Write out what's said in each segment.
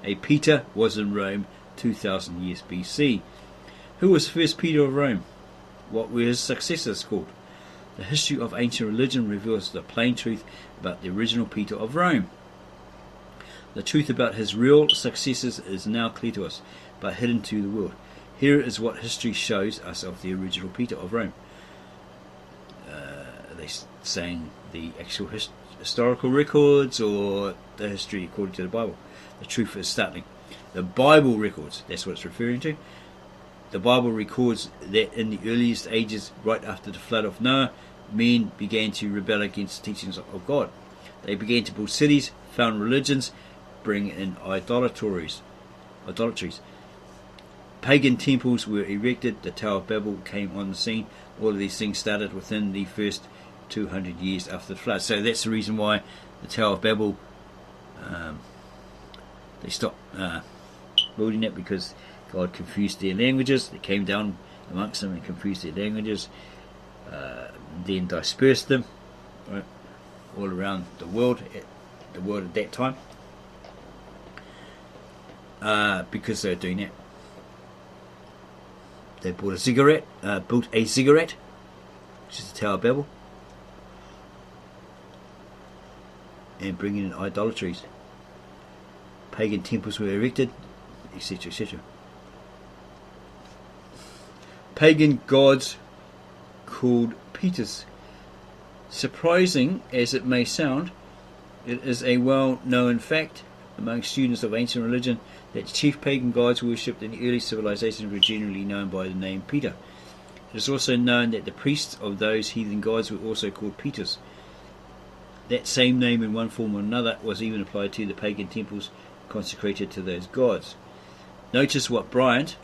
A Peter was in Rome 2000 years BC. Who was the first Peter of Rome? What were his successors called? The history of ancient religion reveals the plain truth about the original Peter of Rome. The truth about his real successors is now clear to us, but hidden to the world. Here is what history shows us of the original Peter of Rome. Are they saying the actual historical records or the history according to the Bible? The truth is startling. The Bible records, that's what it's referring to. The Bible records that in the earliest ages, right after the flood of Noah, men began to rebel against the teachings of God. They began to build cities, found religions, bring in idolatries. Pagan temples were erected, the Tower of Babel came on the scene. All of these things started within the first 200 years after the flood. So that's the reason why the Tower of Babel, they stopped building it, because God confused their languages. They came down amongst them and confused their languages, then dispersed them, right, all around the world at that time, because they were doing that. They built a ziggurat, which is the Tower of Babel, and bringing in idolatries. Pagan temples were erected, etc., etc. Pagan gods called Peters. Surprising as it may sound, it is a well-known fact among students of ancient religion that chief pagan gods worshipped in the early civilizations were generally known by the name Peter. It is also known that the priests of those heathen gods were also called Peters. That same name in one form or another was even applied to the pagan temples consecrated to those gods. Notice what Bryant,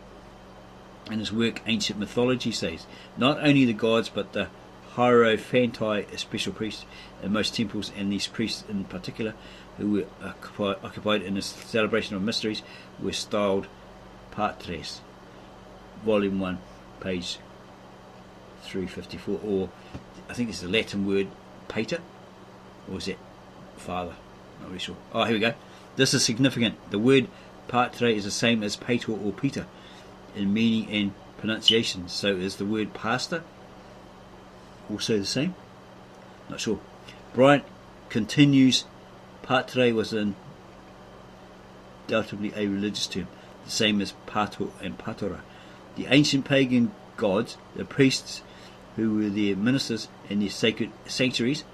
in his work Ancient Mythology, says. Not only the gods, but the Hierophanti, special priests in most temples, and these priests in particular, who were occupied in the celebration of mysteries, were styled patres. Volume 1, page 354, or I think it's the Latin word pater, or is it father? Not really sure. Oh, here we go. This is significant. The word patre is the same as pater or Peter in meaning and pronunciation. So is the word pastor also the same? Not sure. Bryant continues, patre was undoubtedly a religious term, the same as pater and patora. The ancient pagan gods, the priests who were their ministers in their sacred sanctuaries,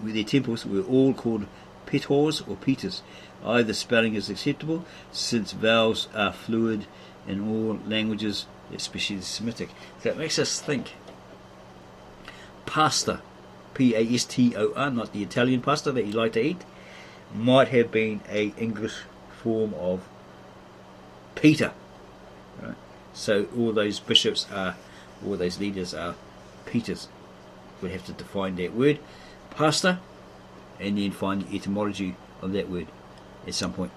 with their temples, were all called Petors or Peters. Either spelling is acceptable, since vowels are fluid in all languages, especially the Semitic. So it makes us think. Pasta, P-A-S-T-O-R, not the Italian pasta that you like to eat, might have been a English form of Peter. Right? So all those bishops are, all those leaders are Peters. We'd have to define that word, pasta, and then find the etymology of that word at some point.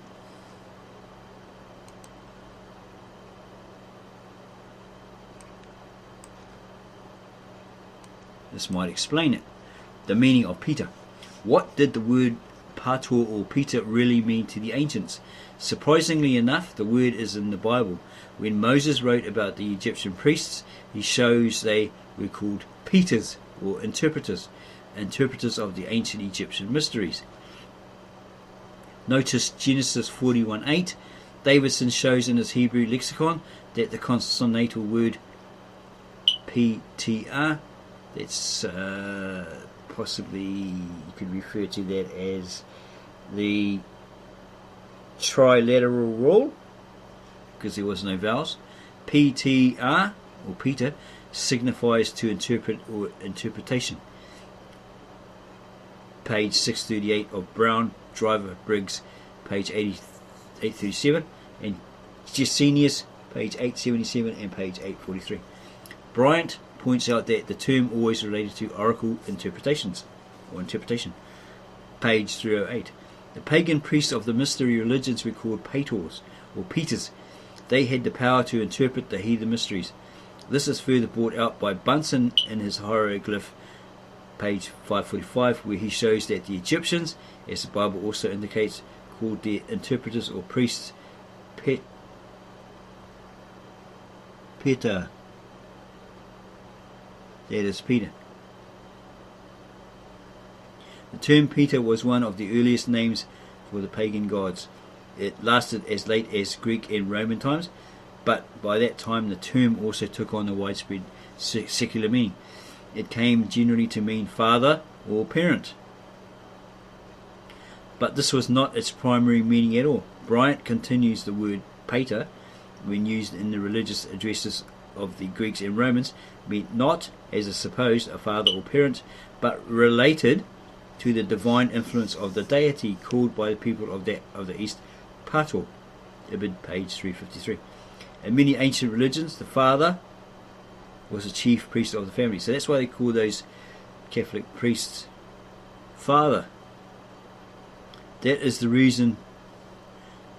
This might explain it. The meaning of Peter. What did the word pater or Peter really mean to the ancients? Surprisingly enough, the word is in the Bible. When Moses wrote about the Egyptian priests, he shows they were called Peters, or interpreters of the ancient Egyptian mysteries. Notice Genesis 41:8. Davidson shows in his Hebrew lexicon that the consonantal word PTR, that's possibly, you could refer to that as the trilateral rule, because there was no vowels. PTR, or Peter, signifies to interpret or interpretation. Page 638 of Brown, Driver, Briggs, page 837, and Gesenius, page 877 and page 843. Bryant points out that the term always related to oracle interpretations, or interpretation. Page 308. The pagan priests of the mystery religions were called Pators, or Peters. They had the power to interpret the heathen mysteries. This is further brought out by Bunsen in his hieroglyph, page 545, where he shows that the Egyptians, as the Bible also indicates, called their interpreters or priests Peter. That is Peter. The term Peter was one of the earliest names for the pagan gods. It lasted as late as Greek and Roman times, but by that time the term also took on a widespread secular meaning. It came generally to mean father or parent. But this was not its primary meaning at all. Bryant continues the word pater, when used in the religious addresses of the Greeks and Romans, meant not, as is supposed, a father or parent, but related to the divine influence of the deity, called by the people of the East Pater. Ibid, page 353. In many ancient religions, the father was the chief priest of the family. So that's why they call those Catholic priests father. That is the reason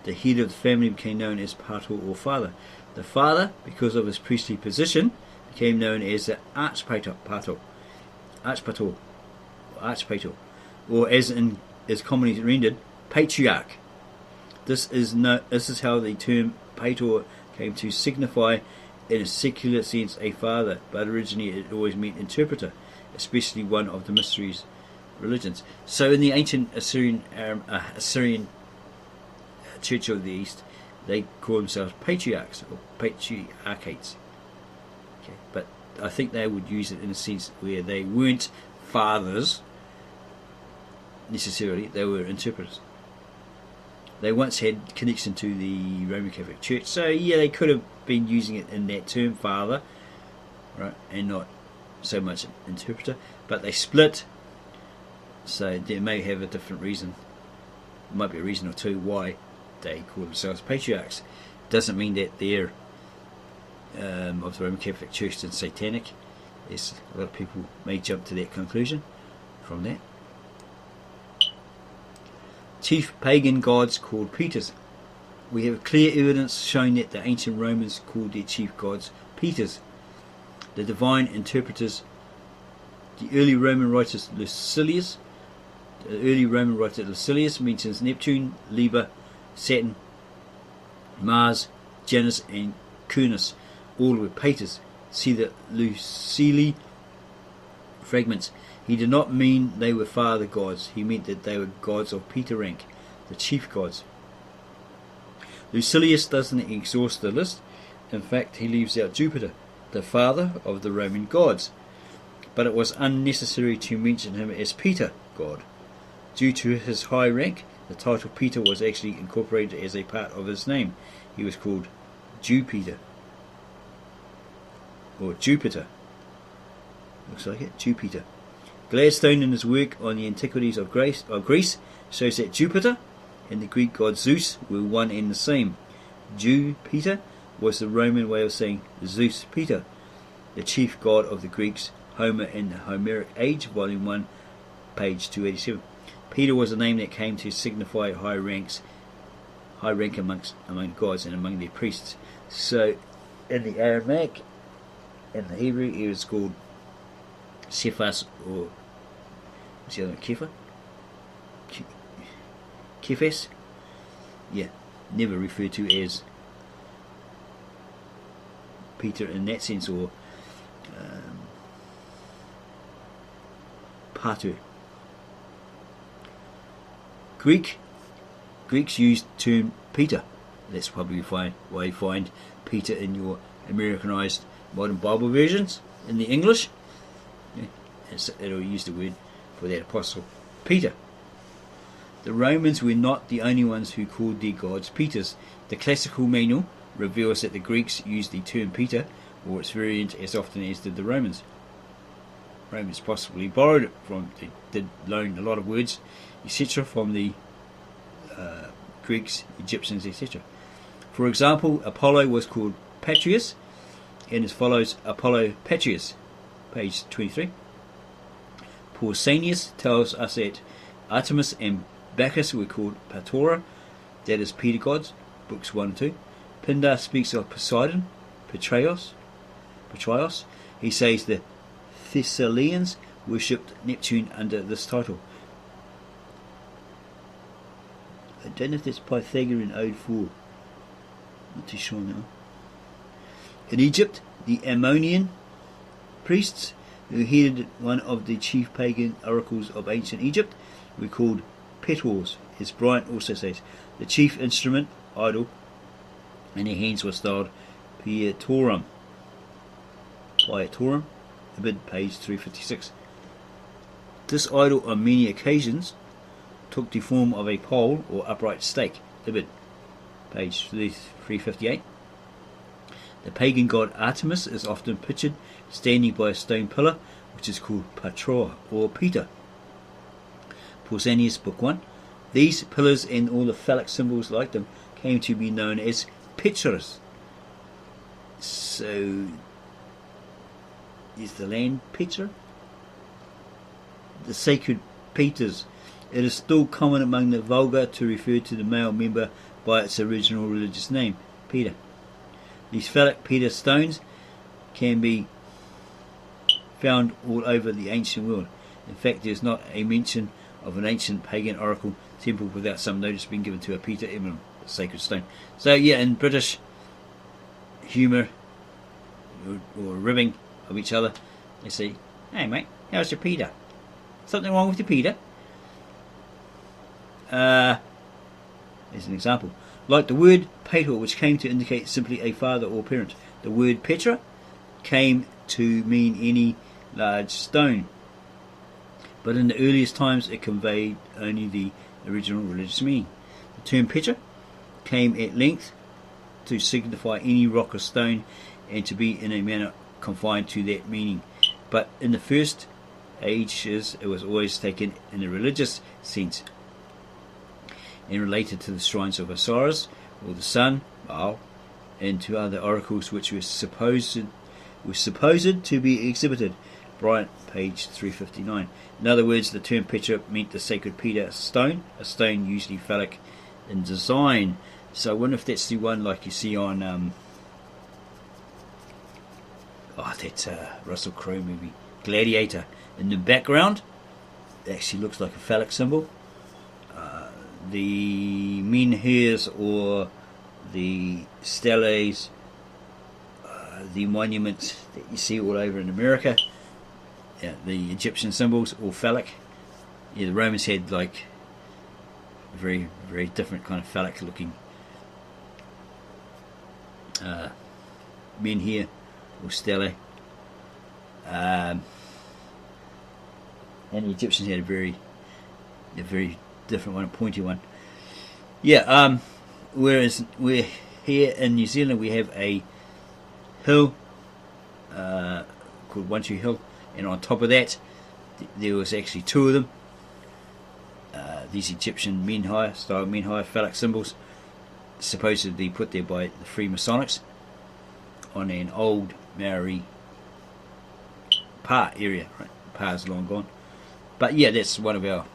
the head of the family became known as pater or father. The father, because of his priestly position, became known as the archpater, or as commonly rendered, patriarch. This is how the term pater came to signify in a secular sense a father, but originally it always meant interpreter, especially one of the mysteries religions. So in the ancient Assyrian Church of the East, they call themselves patriarchs or patriarchates. Okay, but I think they would use it in a sense where they weren't fathers necessarily, they were interpreters. They once had connection to the Roman Catholic Church, so yeah, they could have been using it in that term, father, right, and not so much interpreter, but they split, so they may have a different reason. There might be a reason or two why they call themselves patriarchs. Doesn't mean that they're of the Roman Catholic Church and satanic. Yes, a lot of people may jump to that conclusion from that. Chief pagan gods called Peters. We have clear evidence showing that the ancient Romans called their chief gods Peters, the divine interpreters. The early Roman writer Lucilius mentions Neptune, Liber, Saturn, Mars, Janus, and Cernunnos, all were Peters. See the Lucili fragments. He did not mean they were father gods, he meant that they were gods of Peter rank, the chief gods. Lucilius doesn't exhaust the list. In fact, he leaves out Jupiter, the father of the Roman gods. But it was unnecessary to mention him as Peter, god. Due to his high rank, the title Peter was actually incorporated as a part of his name. He was called Jupiter. Or Jupiter. Looks like it, Jupiter. Gladstone, in his work on the antiquities of Greece, shows that Jupiter and the Greek god Zeus were one and the same. Jupiter was the Roman way of saying Zeus Peter, the chief god of the Greeks. Homer in the Homeric Age, Volume 1, page 287. Peter was a name that came to signify high rank among gods and among their priests. So, in the Aramaic, in the Hebrew, it was called Cephas, or what's the other one? Kephas? Yeah, never referred to as Peter in that sense, or Pater. Greeks used the term Peter. That's probably why you find Peter in your Americanized modern Bible versions. In the English, it'll use the word for that apostle, Peter. The Romans were not the only ones who called their gods Peters. The classical manual reveals that the Greeks used the term Peter, or its variant, as often as did the Romans. Romans possibly borrowed it from, they did loan a lot of words, etc., from the Greeks, Egyptians, etc. For example, Apollo was called Patrius, and as follows: Apollo Patrius, page 23. Pausanias tells us that Artemis and Bacchus were called Patora, that is Peter gods, books 1 and 2. Pindar speaks of Poseidon, Petraios. He says the Thessalians worshipped Neptune under this title. I don't know if that's Pythagorean Ode 4. Not too sure now. In Egypt, the Ammonian priests, who headed one of the chief pagan oracles of ancient Egypt, were called petors, as Bryant also says. The chief instrument, idol, in their hands was styled pietorum. Ibid, page 356. This idol on many occasions took the form of a pole or upright stake. Ibid, page 358. The pagan god Artemis is often pictured standing by a stone pillar, which is called Patra or Peter. Pausanias, Book 1. These pillars and all the phallic symbols like them came to be known as Petras. So, is the land Petra? The sacred Peters. It is still common among the vulgar to refer to the male member by its original religious name, Peter. These phallic Peter stones can be found all over the ancient world. In fact, there is not a mention of an ancient pagan oracle temple without some notice being given to a Peter emblem, a sacred stone. So yeah, in British humour or ribbing of each other, they say, "Hey mate, how's your Peter? Something wrong with your Peter?" As an example, like the word pater, which came to indicate simply a father or parent, the word Petra came to mean any large stone, but in the earliest times it conveyed only the original religious meaning. The term Petra came at length to signify any rock or stone and to be in a manner confined to that meaning, but in the first ages it was always taken in a religious sense and related to the shrines of Osiris or the sun, Baal, and to other oracles which were supposed to be exhibited. Bryant, page 359. In other words, the term Petra meant the sacred Peter stone, a stone usually phallic in design. So I wonder if that's the one like you see on that's a Russell Crowe movie, Gladiator. In the background, it actually looks like a phallic symbol. The menhirs or the steles, the monuments that you see all over in America, the Egyptian symbols, all phallic. Yeah, the Romans had like very, very different kind of phallic looking menhir or stele. And the Egyptians had a very different one, a pointy one. Yeah, whereas we're here in New Zealand, we have a hill called One Tree Hill, and on top of that, there was actually two of them. These Egyptian style menhir phallic symbols, supposedly put there by the Freemasonics on an old Maori pa area. Right, pa's long gone, but yeah, that's one of our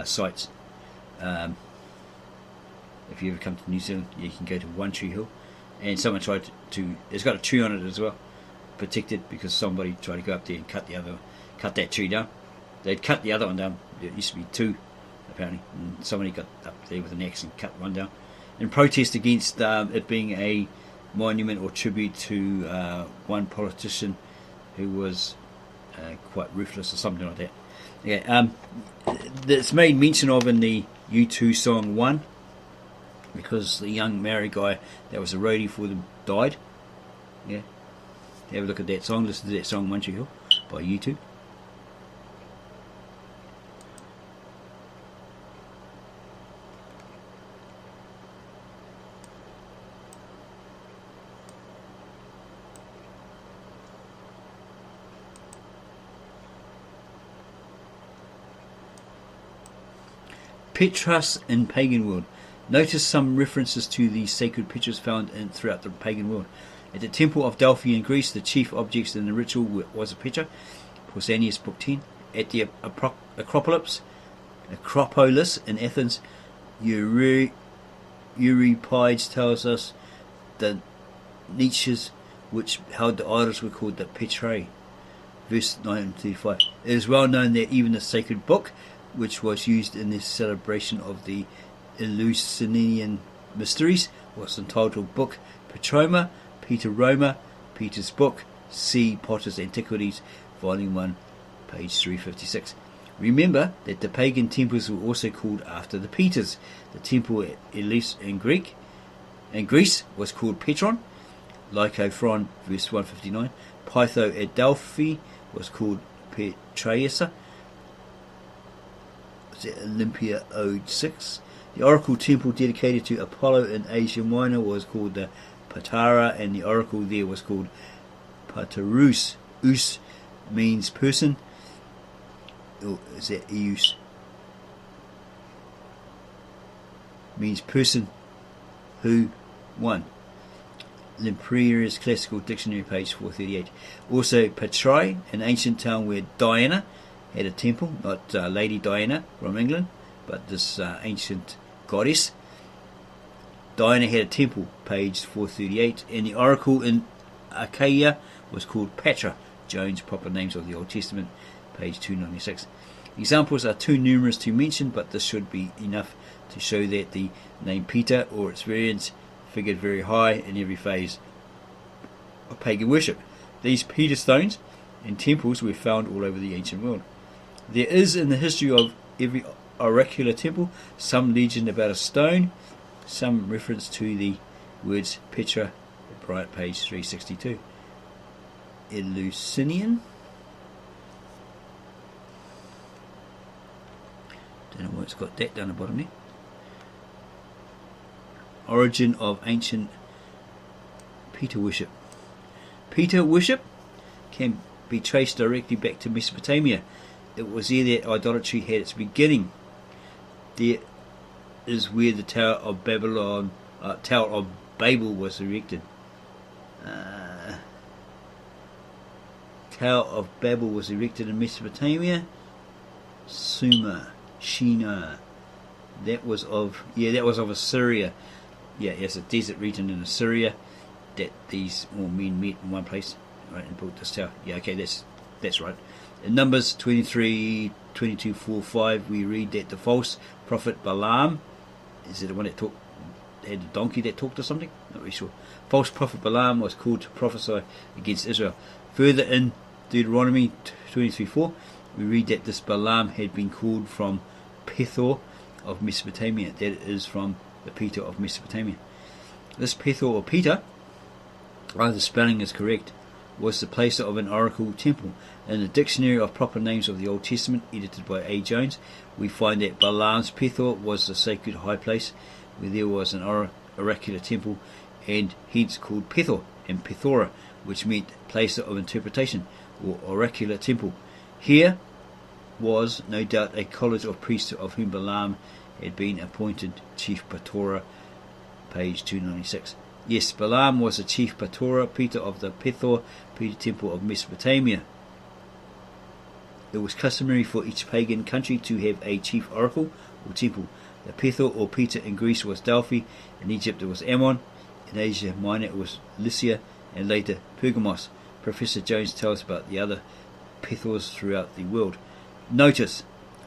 sites. If you ever come to New Zealand, you can go to One Tree Hill, and someone tried to it's got a tree on it as well, protected because somebody tried to go up there and cut that tree down. They'd cut the other one down. There used to be two apparently, and somebody got up there with an axe and cut one down in protest against it being a monument or tribute to one politician who was quite ruthless or something like that. Yeah, that's made mention of in the U2 song One, because the young Maori guy that was a roadie for them died. Yeah, have a look at that song, listen to that song One Tree Hill by U2. Petras in pagan world. Notice some references to these sacred pictures found throughout the pagan world. At the temple of Delphi in Greece, the chief objects in the ritual was a Petra. Pausanias, Book 10. At the Acropolis in Athens, Euripides tells us the niches which held the idols were called the Petrae. Verse 935. It is well known that even the sacred book which was used in the celebration of the Eleusinian Mysteries, was entitled Book Petroma, Peter Roma, Peter's Book, see Potter's Antiquities, Volume 1, page 356. Remember that the pagan temples were also called after the Peters. The temple at Elis in Greece was called Petron, Lycophron, verse 159. Pytho at Delphi was called Petraeus, Olympia Ode 6. The oracle temple dedicated to Apollo in Asia Minor was called the Patara, and the oracle there was called Patarus. Us means person. Or is that Eus? Means person who won. Lempriera's Classical Dictionary, page 438. Also, Patrai, an ancient town where Diana had a temple, not Lady Diana from England, but this ancient goddess. Diana had a temple, page 438, and the oracle in Achaia was called Patra, Jones' Proper Names of the Old Testament, page 296. Examples are too numerous to mention, but this should be enough to show that the name Peter, or its variants, figured very high in every phase of pagan worship. These Peter stones and temples were found all over the ancient world. There is in the history of every oracular temple some legend about a stone, some reference to the words Petra, right, page 362. Eleusinian. Don't know why it's got that down the bottom there. Origin of ancient Peter worship. Peter worship can be traced directly back to Mesopotamia. It was there that idolatry had its beginning. There is where the Tower of Babel was erected. Tower of Babel was erected in Mesopotamia. Sumer, Shinar. That was of Assyria. Yeah, it's a desert region in Assyria that these all men met in one place, right, and built this tower. Yeah, okay, that's right. In Numbers 23, 22, 4, 5, we read that the false prophet Balaam, is it the one that had a donkey that talked or something? Not really sure. False prophet Balaam was called to prophesy against Israel. Further in Deuteronomy 23:4, we read that this Balaam had been called from Pethor of Mesopotamia, that is from the Peter of Mesopotamia. This Pethor or Peter, either spelling is correct, was the placer of an oracle temple. In the Dictionary of Proper Names of the Old Testament, edited by A. Jones, we find that Balaam's Pethor was the sacred high place where there was an oracular temple, and hence called Pethor and Pethora, which meant placer of interpretation or oracular temple. Here was no doubt a college of priests of whom Balaam had been appointed chief patora, page 296. Yes, Balaam was the chief patora, Peter of the Pethor, Peter temple of Mesopotamia. It was customary for each pagan country to have a chief oracle or temple. The Pethor or Peter in Greece was Delphi, in Egypt it was Ammon, in Asia Minor it was Lycia, and later Pergamos. Professor Jones tells about the other Pethors throughout the world. Notice,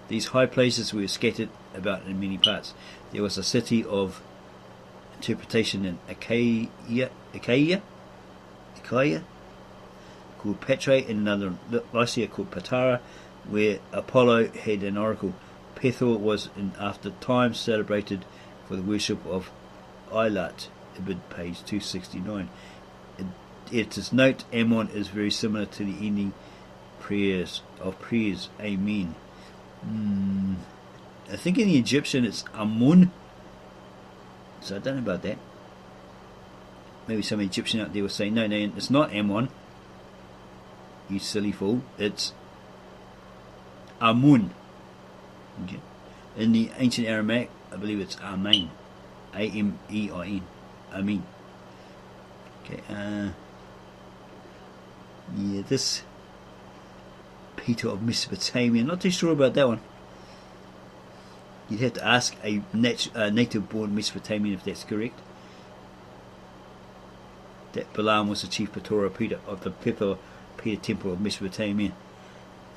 these high places were scattered about in many parts. There was a city of interpretation in Achaia called Petra, and another Lycia called Patara, where Apollo had an oracle. Pethor was in after times celebrated for the worship of Eilat, Ibid, page 269. Editor's note, Ammon is very similar to the ending prayers. Amen. I think in the Egyptian it's Amun. So I don't know about that. Maybe some Egyptian out there will say, no, it's not Ammon. You silly fool. It's Amun. Okay. In the ancient Aramaic, I believe it's Amen. A-M-E-I-N. Amen. Okay, this Peter of Mesopotamia, not too sure about that one. You'd have to ask a native-born Mesopotamian if that's correct. That Balaam was the chief patora Peter of the Peter temple of Mesopotamia.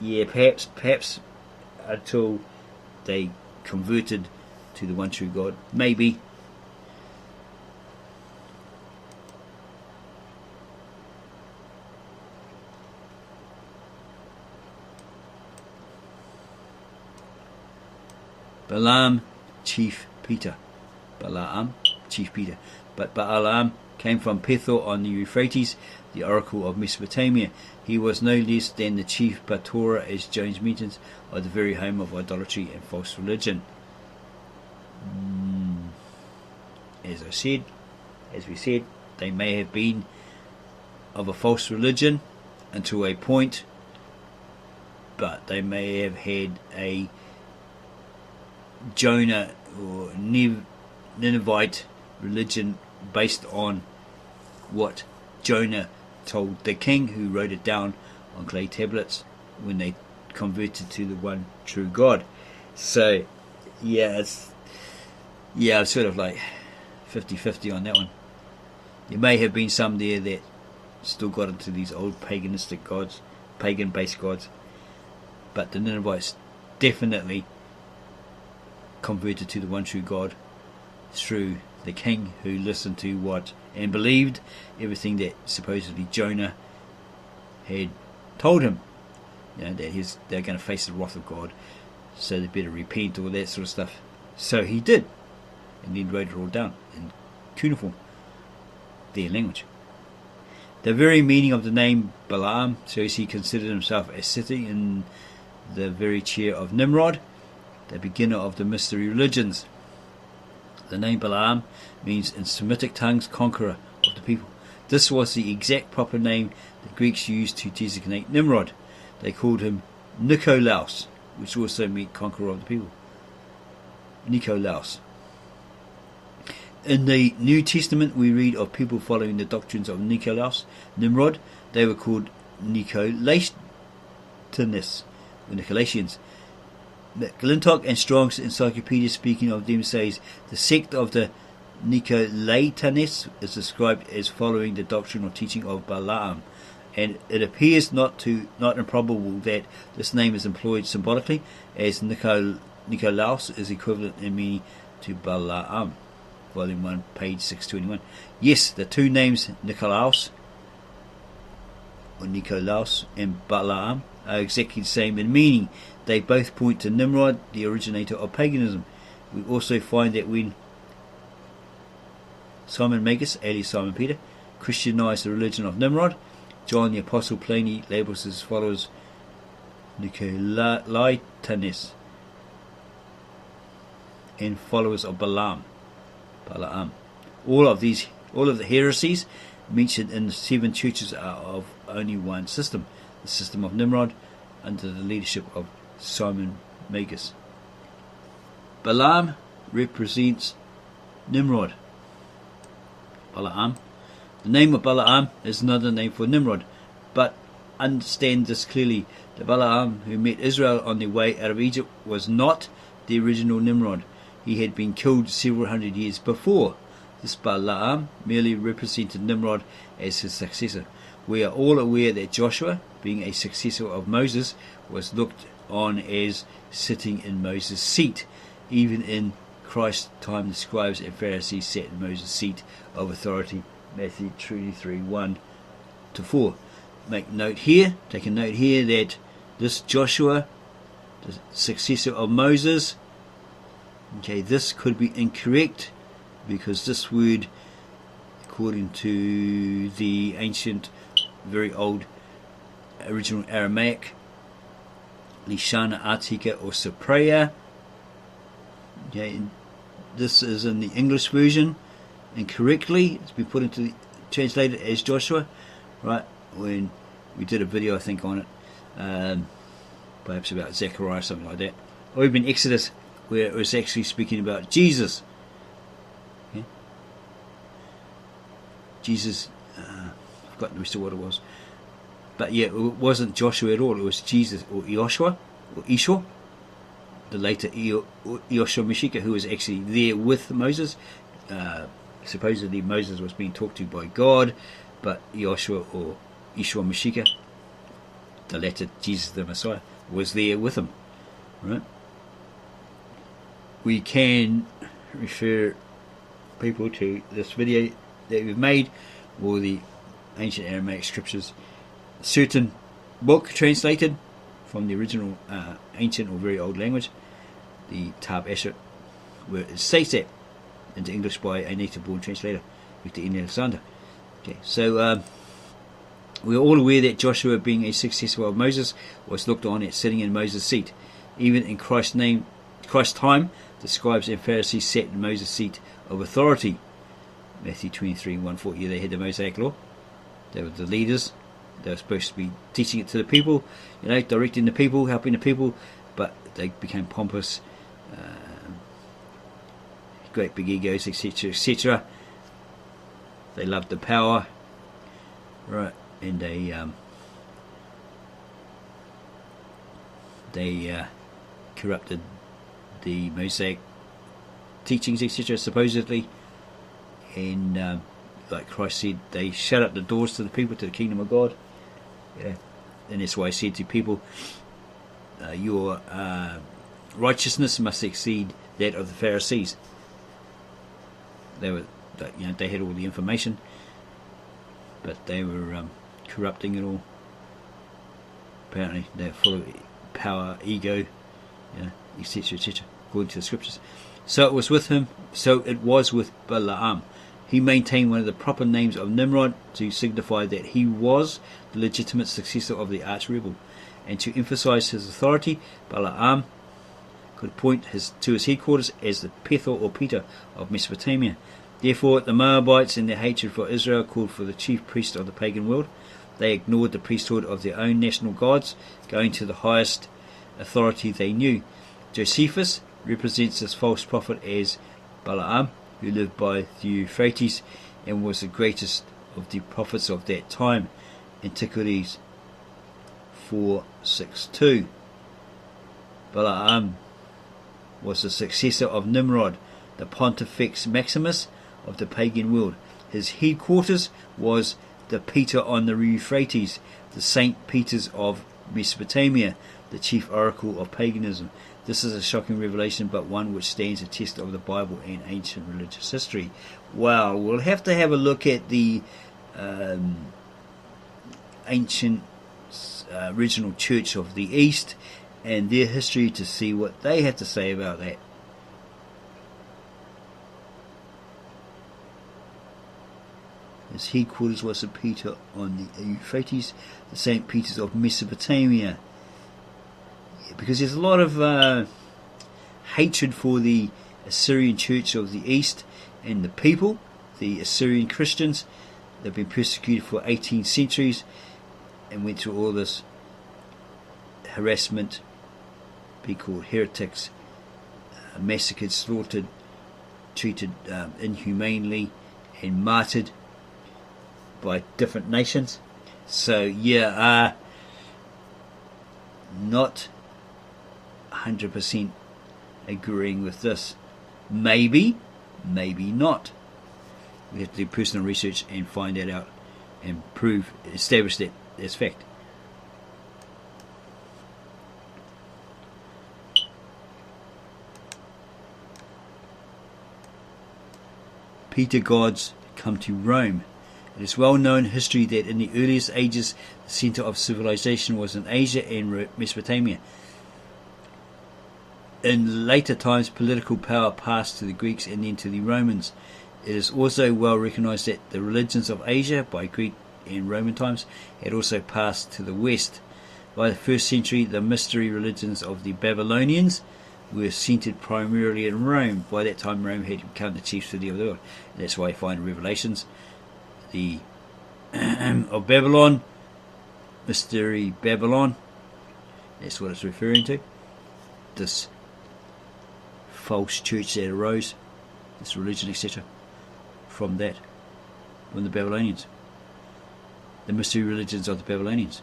Yeah, perhaps until they converted to the one true God? Maybe. Balaam, Chief Peter. Balaam, Chief Peter. But Balaam came from Pethor on the Euphrates, the oracle of Mesopotamia. He was no less than the chief Batora, as James mentions, of the very home of idolatry and false religion. As we said, they may have been of a false religion until a point, but they may have had a Jonah or Ninevite religion based on what Jonah told the king, who wrote it down on clay tablets when they converted to the one true God. So it's sort of like 50-50 on that one. There may have been some there that still got into these old paganistic gods, pagan-based gods, but the Ninevites definitely converted to the one true God through the king, who listened to what and believed everything that supposedly Jonah had told him, that they're going to face the wrath of God, so they better repent, all that sort of stuff. So he did, and then wrote it all down in cuneiform, their language. The very meaning of the name Balaam shows he considered himself as sitting in the very chair of Nimrod, the beginner of the mystery religions. The name Balaam means in Semitic tongues conqueror of the people. This was the exact proper name the Greeks used to designate Nimrod. They called him Nikolaos, which also meant conqueror of the people. Nikolaos. In the New Testament we read of people following the doctrines of Nikolaos, Nimrod. They were called Nicolaitans, or Nicolaitans. McClintock and Strong's Encyclopedia, speaking of them, says the sect of the Nicolaitans is described as following the doctrine or teaching of Balaam, and it appears not improbable that this name is employed symbolically, as Nikolaos is equivalent in meaning to Balaam. Volume 1, page 621. Yes, the two names Nikolaos and Balaam are exactly the same in meaning. They both point to Nimrod, the originator of paganism. We also find that when Simon Magus, alias Simon Peter, Christianized the religion of Nimrod, John the Apostle plainly labels his followers Nicolaitans and followers of Balaam. All of the heresies mentioned in the 7 churches are of only one system, the system of Nimrod, under the leadership of Simon Magus. Balaam represents Nimrod. Balaam. The name of Balaam is another name for Nimrod, but understand this clearly. The Balaam who met Israel on their way out of Egypt was not the original Nimrod. He had been killed several hundred years before. This Balaam merely represented Nimrod as his successor. We are all aware that Joshua, being a successor of Moses, was looked on as sitting in Moses' seat. Even in Christ's time, the scribes and Pharisees sat in Moses' seat of authority. Matthew 23, 1-4. Take a note here that this Joshua, the successor of Moses, this could be incorrect, because this word, according to the ancient, very old original Aramaic, Lishana Artika or Cypraea, this is in the English version incorrectly. It's been put into translated as Joshua, right? When we did a video, I think, on it, perhaps about Zechariah or something like that, or even Exodus, where it was actually speaking about Jesus. Jesus, I've forgotten the rest of what it was, but it wasn't Joshua at all. It was Jesus, or Joshua, or Ishua, the later Joshua Meshika, who was actually there with Moses. Supposedly Moses was being talked to by God, but Joshua or Ishua Meshika, the latter Jesus the Messiah, was there with him, right? we can refer people to this video that we've made, or the ancient Aramaic scriptures, certain book translated from the original ancient or very old language, the Tab Excerpt, where it states that into English by a native-born translator, Victor N. Alexander. Okay, so we're all aware that Joshua, being a successor of Moses, was looked on as sitting in Moses' seat. Even in Christ's time, the scribes and Pharisees sat in Moses' seat of authority. Matthew 23:1-4. Yeah, they had the Mosaic law. They were the leaders. They were supposed to be teaching it to the people, directing the people, helping the people, but they became pompous, great big egos, etc., etc. They loved the power, right? And they corrupted the Mosaic teachings, etc., supposedly. And like Christ said, they shut up the doors to the people, to the kingdom of God. Yeah. And that's why I said to people, your righteousness must exceed that of the Pharisees. They were, they had all the information, but they were corrupting it all. Apparently, they're full of power, ego, etc., etc., according to the scriptures. So it was with Balaam. He maintained one of the proper names of Nimrod to signify that he was the legitimate successor of the arch-rebel. And to emphasize his authority, Balaam could point to his headquarters as the Pethor or Peter of Mesopotamia. Therefore, the Moabites, in their hatred for Israel, called for the chief priest of the pagan world. They ignored the priesthood of their own national gods, going to the highest authority they knew. Josephus represents this false prophet as Balaam, who lived by the Euphrates and was the greatest of the prophets of that time. Antiquities 4:6-2. Balaam was the successor of Nimrod, the Pontifex Maximus of the pagan world. His headquarters was the Peter on the Euphrates, the Saint Peter's of Mesopotamia, the chief oracle of paganism. This is a shocking revelation, but one which stands a test of the Bible and ancient religious history. Well, we'll have to have a look at the ancient original church of the East and their history to see what they have to say about that. His headquarters was St. Peter on the Euphrates, the St. Peter's of Mesopotamia. Because there's a lot of hatred for the Assyrian Church of the East and the people, the Assyrian Christians. They've been persecuted for 18 centuries and went through all this harassment, be called heretics, massacred, slaughtered, treated inhumanely, and martyred by different nations. So not 100% agreeing with this. Maybe not. We have to do personal research and find that out and establish that as fact. Peter gods come to Rome. It is well known in history that in the earliest ages the centre of civilization was in Asia and Mesopotamia. In later times, political power passed to the Greeks and then to the Romans. It is also well recognized that the religions of Asia, by Greek and Roman times, had also passed to the West. By the 1st century, the mystery religions of the Babylonians were centered primarily in Rome. By that time, Rome had become the chief city of the world. And that's why I find in Revelations the of Babylon, mystery Babylon, that's what it's referring to. This false church that arose, this religion, etc., from the Babylonians. The mystery religions of the Babylonians,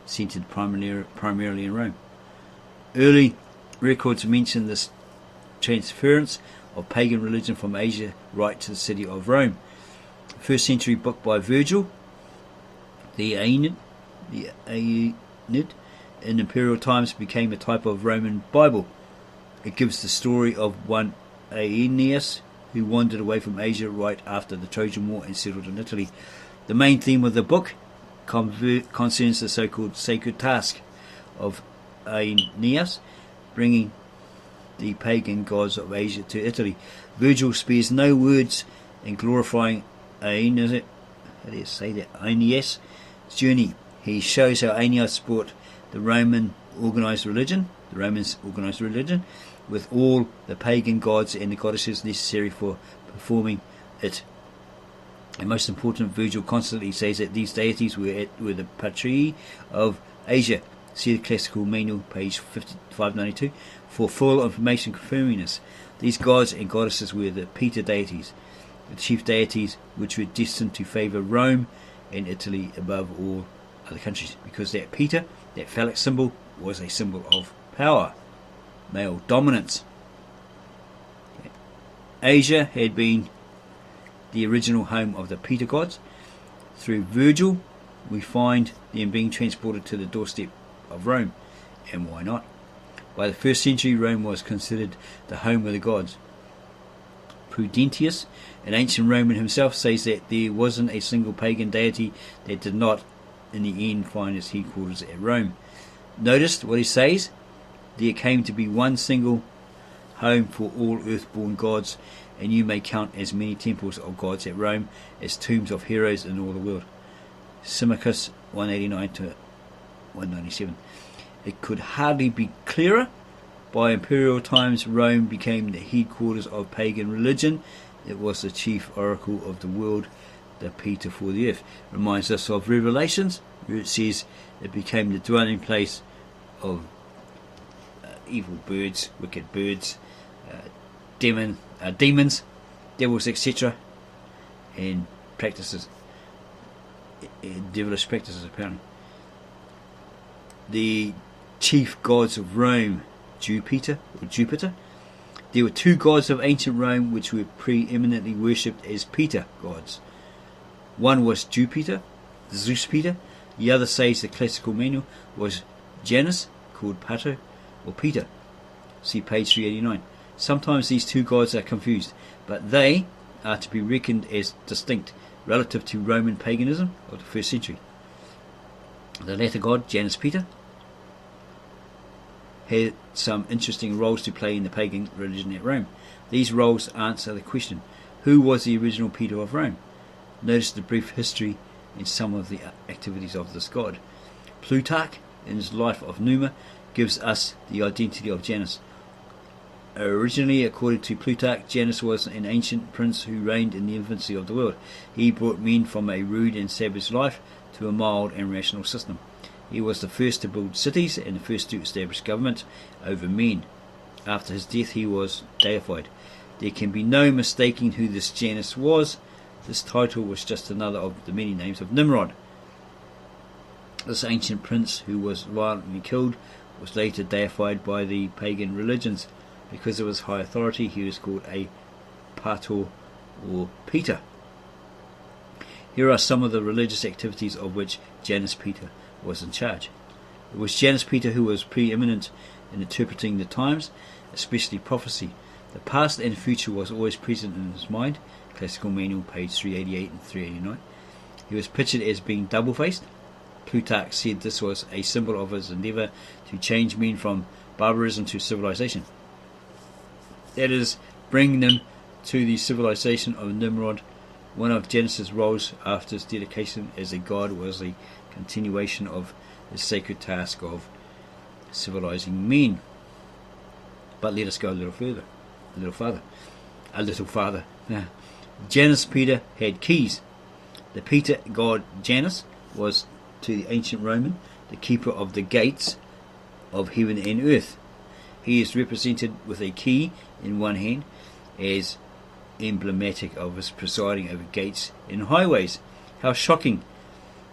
centered primarily in Rome. Early records mention this transference of pagan religion from Asia right to the city of Rome. 1st century book by Virgil, the Aeneid, in imperial times became a type of Roman Bible. It gives the story of one Aeneas who wandered away from Asia right after the Trojan War and settled in Italy. The main theme of the book concerns the so-called sacred task of Aeneas, bringing the pagan gods of Asia to Italy. Virgil spares no words in glorifying Aeneas' journey. He shows how Aeneas brought the Romans organised religion, with all the pagan gods and the goddesses necessary for performing it. And most important, Virgil constantly says that these deities were the patri of Asia. See the classical manual, page 592, for full information confirming this. These gods and goddesses were the Peter deities, the chief deities which were destined to favour Rome and Italy above all other countries, because that Peter, that phallic symbol, was a symbol of power, male dominance. Asia had been the original home of the Peter gods. Through Virgil, we find them being transported to the doorstep of Rome, and why not? By the 1st century, Rome was considered the home of the gods. Prudentius, an ancient Roman himself, says that there wasn't a single pagan deity that did not, in the end, find its headquarters at Rome. Notice what he says: there came to be one single home for all earthborn gods, and you may count as many temples of gods at Rome as tombs of heroes in all the world. Symmachus 189 to 197. It could hardly be clearer. By imperial times, Rome became the headquarters of pagan religion. It was the chief oracle of the world, the Peter for the earth. Reminds us of Revelations, where it says it became the dwelling place of evil birds, wicked birds, demons, devils, etc., and practices, devilish practices apparently. The chief gods of Rome, Jupiter. There were two gods of ancient Rome which were preeminently worshipped as Peter gods. One was Jupiter, Zeus Peter. The other, says the classical manual, was Janus, called Pater or Peter. See page 389. Sometimes these two gods are confused, but they are to be reckoned as distinct relative to Roman paganism of the 1st century. The latter god, Janus Peter, had some interesting roles to play in the pagan religion at Rome. These roles answer the question, who was the original Peter of Rome? Notice the brief history and some of the activities of this god. Plutarch, in his Life of Numa, gives us the identity of Janus. Originally, according to Plutarch, Janus was an ancient prince who reigned in the infancy of the world. He brought men from a rude and savage life to a mild and rational system. He was the first to build cities and the first to establish government over men. After his death, he was deified. There can be no mistaking who this Janus was. This title was just another of the many names of Nimrod. This ancient prince, who was violently killed, was later deified by the pagan religions. Because of his high authority, he was called a Pater or Peter. Here are some of the religious activities of which Janus Peter was in charge. It was Janus Peter who was preeminent in interpreting the times, especially prophecy. The past and future was always present in his mind. Classical manual, page 388 and 389. He was pictured as being double-faced. Plutarch said this was a symbol of his endeavour to change men from barbarism to civilization. That is, bring them to the civilization of Nimrod. One of Janus' roles after his dedication as a god was the continuation of the sacred task of civilizing men. But let us go a little farther. Janus Peter had keys. The Peter god Janus was, to the ancient Roman, the keeper of the gates of heaven and earth. He is represented with a key in one hand as emblematic of his presiding over gates and highways. How shocking!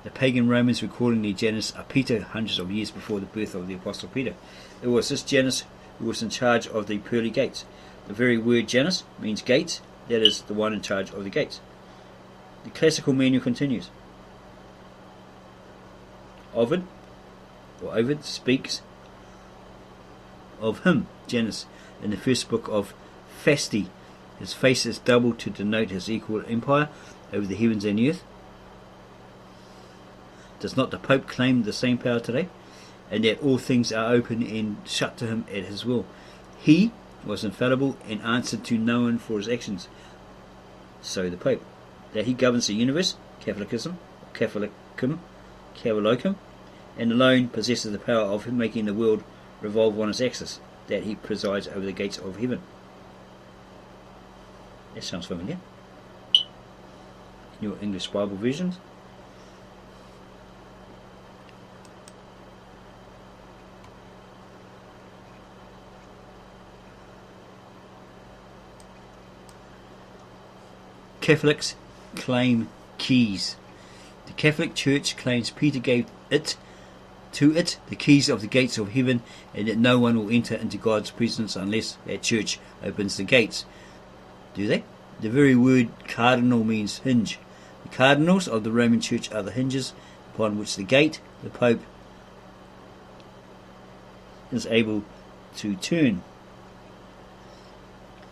The pagan Romans were calling the Janus a Peter hundreds of years before the birth of the Apostle Peter. It was this Janus who was in charge of the pearly gates. The very word Janus means gates, that is, the one in charge of the gates. The classical manual continues. Ovid speaks of him, Janus, in the first book of Fasti. His face is doubled to denote his equal empire over the heavens and the earth. Does not the Pope claim the same power today? And that all things are open and shut to him at his will. He was infallible and answered to no one for his actions. So the Pope. That he governs the universe, Catholicum, and alone possesses the power of making the world revolve on its axis. That he presides over the gates of heaven. That sounds familiar. In your English Bible versions. Catholics claim keys. The Catholic Church claims Peter gave to it the keys of the gates of heaven, and that no one will enter into God's presence unless that church opens the gates. Do they? The very word cardinal means hinge. The cardinals of the Roman Church are the hinges upon which the gate, the Pope, is able to turn.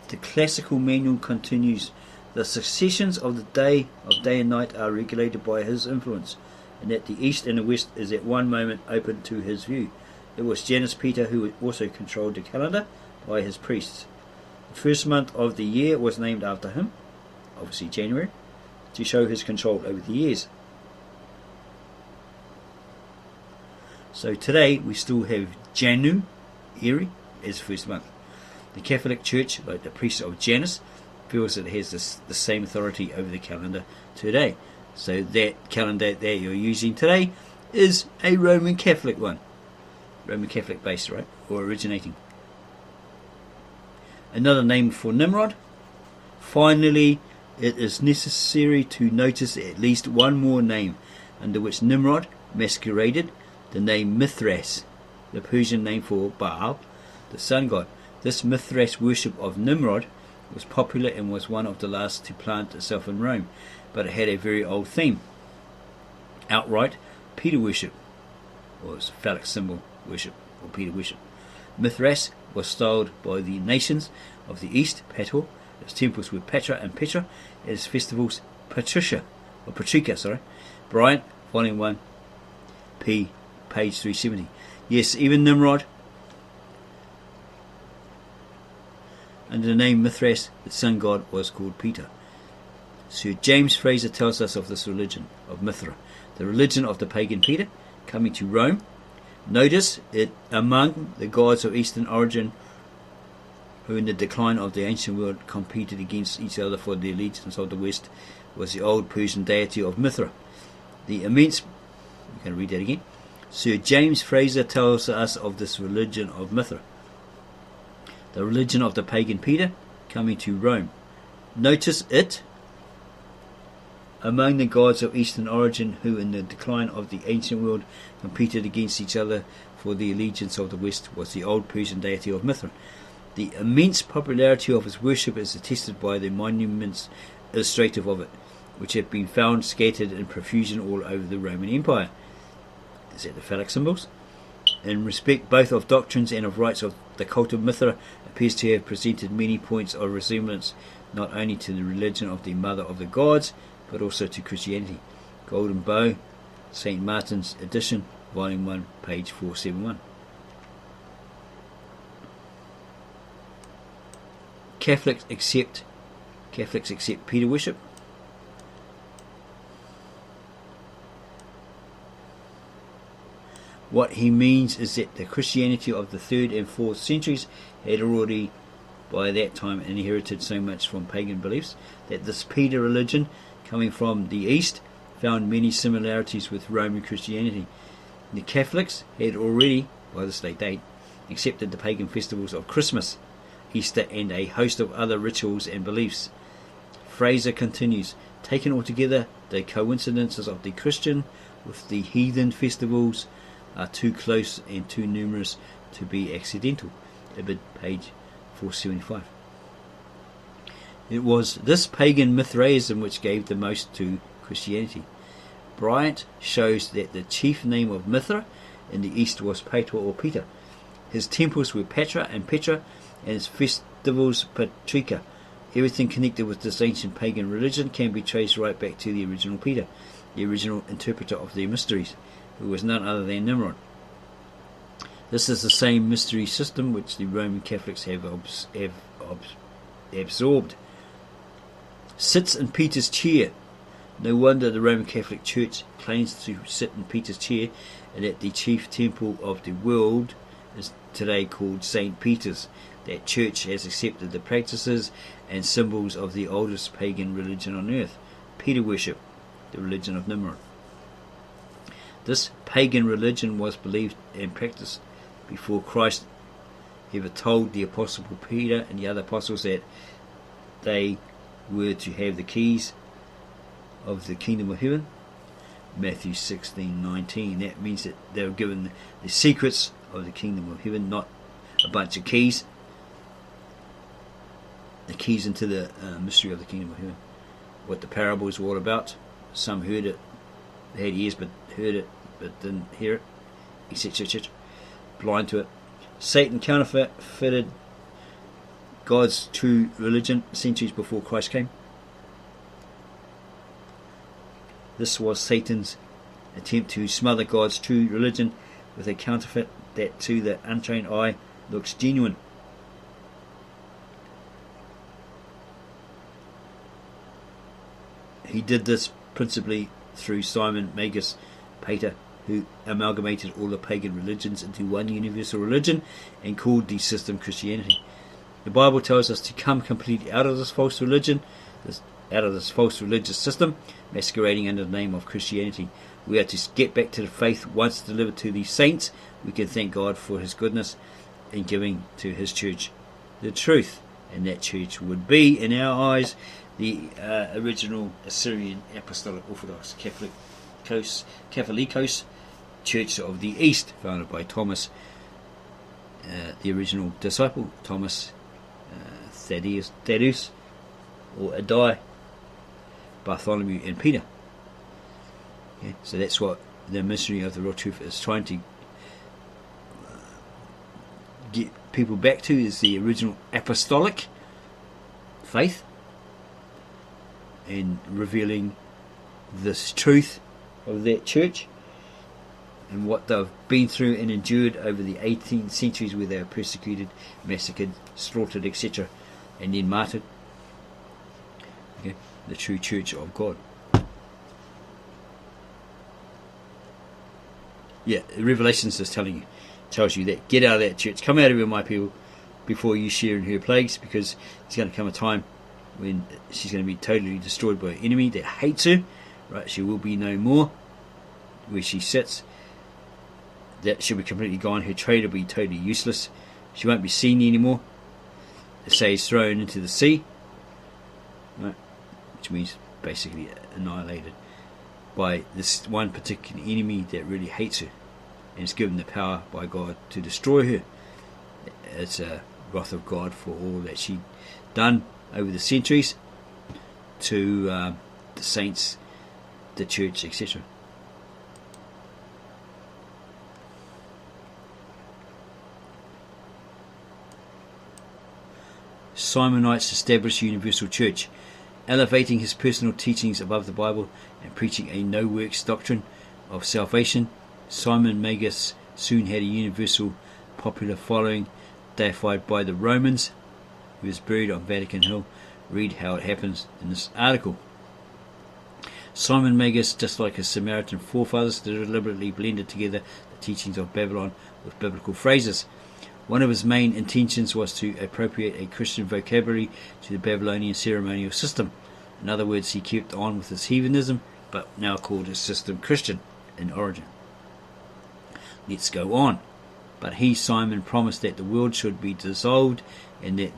The classical manual continues. The successions of the day and night are regulated by his influence, and that the east and the west is at one moment open to his view. It was Janus Peter who also controlled the calendar by his priests. The first month of the year was named after him, obviously January, to show his control over the years. So today we still have January as the first month. The Catholic Church, like the priests of Janus, feels it has the same authority over the calendar today. So that calendar that you're using today is a Roman Catholic one. Roman Catholic based, right? Or originating. Another name for Nimrod. Finally, it is necessary to notice at least one more name under which Nimrod masqueraded, the name Mithras, the Persian name for Baal, the sun god. This Mithras worship of Nimrod was popular and was one of the last to plant itself in Rome, but it had a very old theme. Outright Peter worship, or phallic symbol worship, or Peter worship. Mithras was styled by the nations of the East, Pator. Its temples were Patra and Petra, and its festivals Patricia. Bryant, Volume 1, page 370. Yes, even Nimrod, under the name Mithras, the sun god, was called Peter. Sir James Fraser tells us of this religion of Mithra, the religion of the pagan Peter, coming to Rome. Notice it among the gods of Eastern origin who in the decline of the ancient world competed against each other for the allegiance of the West was the old Persian deity of Mithra. The immense... I'm going to read that again. Sir James Fraser tells us of this religion of Mithra, the religion of the pagan Peter, coming to Rome. Notice it among the gods of Eastern origin who in the decline of the ancient world competed against each other for the allegiance of the West was the old Persian deity of Mithra. The immense popularity of his worship is attested by the monuments illustrative of it, which have been found scattered in profusion all over the Roman Empire. Is that the phallic symbols? In respect both of doctrines and of rites, of the cult of Mithra appears to have presented many points of resemblance not only to the religion of the Mother of the Gods, but also to Christianity. Golden Bow, St. Martin's edition, Volume 1, page 471. Catholics accept Peter worship. What he means is that the Christianity of the 3rd and 4th centuries had already by that time inherited so much from pagan beliefs that this Peter religion, coming from the East, found many similarities with Roman Christianity. The Catholics had already, by this late date, accepted the pagan festivals of Christmas, Easter, and a host of other rituals and beliefs. Fraser continues, taken altogether, the coincidences of the Christian with the heathen festivals are too close and too numerous to be accidental. Ibid, page 475. It was this pagan Mithraism which gave the most to Christianity. Bryant shows that the chief name of Mithra in the East was Pator or Peter. His temples were Patra and Petra, and its festivals patrica. Everything connected with this ancient pagan religion can be traced right back to the original Peter, the original interpreter of their mysteries, who was none other than Nimrod. This is the same mystery system which the Roman Catholics have absorbed. Sits in Peter's chair. No wonder the Roman Catholic Church claims to sit in Peter's chair, and that the chief temple of the world is today called St. Peter's. That church has accepted the practices and symbols of the oldest pagan religion on earth, Peter worship, the religion of Nimrod. This pagan religion was believed and practiced before Christ ever told the Apostle Peter and the other apostles that they were to have the keys of the kingdom of heaven. Matthew 16:19. That means that they were given the secrets of the kingdom of heaven, not a bunch of keys. The keys into the mystery of the kingdom of heaven. What the parables were all about. Some heard it, they had ears but heard it but didn't hear it, etc. Blind to it. Satan counterfeited God's true religion centuries before Christ came. This was Satan's attempt to smother God's true religion with a counterfeit that to the untrained eye looks genuine. He did this principally through Simon Magus, Pater, who amalgamated all the pagan religions into one universal religion and called the system Christianity. The Bible tells us to come completely out of this false religion, out of this false religious system, masquerading under the name of Christianity. We are to get back to the faith once delivered to the saints. We can thank God for His goodness in giving to His church the truth, and that church would be, in our eyes, the original Assyrian Apostolic Orthodox Catholicos Church of the East, founded by Thomas, the original disciple, Thomas Thaddeus, or Addai, Bartholomew, and Peter. Okay, so that's what the mystery of the real truth is trying to get people back to, is the original apostolic faith, and revealing this truth of that church and what they've been through and endured over the 18 centuries, where they were persecuted, massacred, slaughtered, etc., and then martyred. Okay, the true church of God. Yeah, Revelations is tells you that get out of that church, come out of her, my people, before you share in her plagues, because there's going to come a time when she's going to be totally destroyed by her enemy that hates her. Right, she will be no more. Where she sits, that she'll be completely gone. Her trade will be totally useless. She won't be seen anymore. The says thrown into the sea, right, which means basically annihilated by this one particular enemy that really hates her, and is given the power by God to destroy her. It's a wrath of God for all that she'd done over the centuries to the saints, the church, etc. Simonites established universal church, elevating his personal teachings above the Bible and preaching a no-works doctrine of salvation. Simon Magus soon had a universal popular following, deified by the Romans. He was buried on Vatican Hill. Read how it happens in this article. Simon Magus, just like his Samaritan forefathers, deliberately blended together the teachings of Babylon with biblical phrases. One of his main intentions was to appropriate a Christian vocabulary to the Babylonian ceremonial system. In other words, he kept on with his heathenism, but now called his system Christian in origin. Let's go on. But he, Simon, promised that the world should be dissolved, and that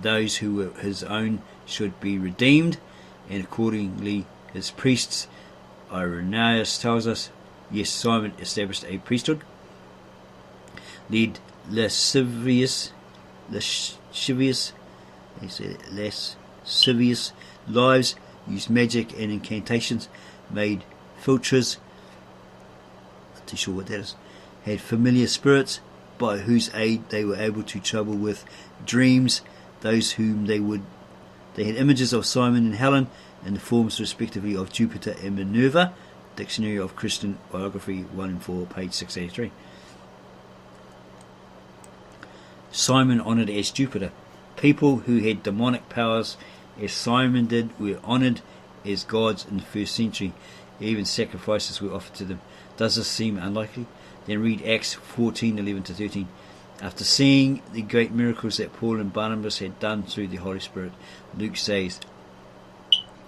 those who were his own should be redeemed, and accordingly his priests, Irenaeus tells us, yes, Simon established a priesthood, led lascivious lives, used magic and incantations, made philtres, not too sure what that is, had familiar spirits, by whose aid they were able to trouble with dreams those whom they had images of Simon and Helen in the forms respectively of Jupiter and Minerva. Dictionary of Christian Biography 1 and 4, page 683. Simon honoured as Jupiter. People who had demonic powers as Simon did were honoured as gods in the first century. Even sacrifices were offered to them. Does this seem unlikely? Then read Acts 14:11-13. After seeing the great miracles that Paul and Barnabas had done through the Holy Spirit, Luke says,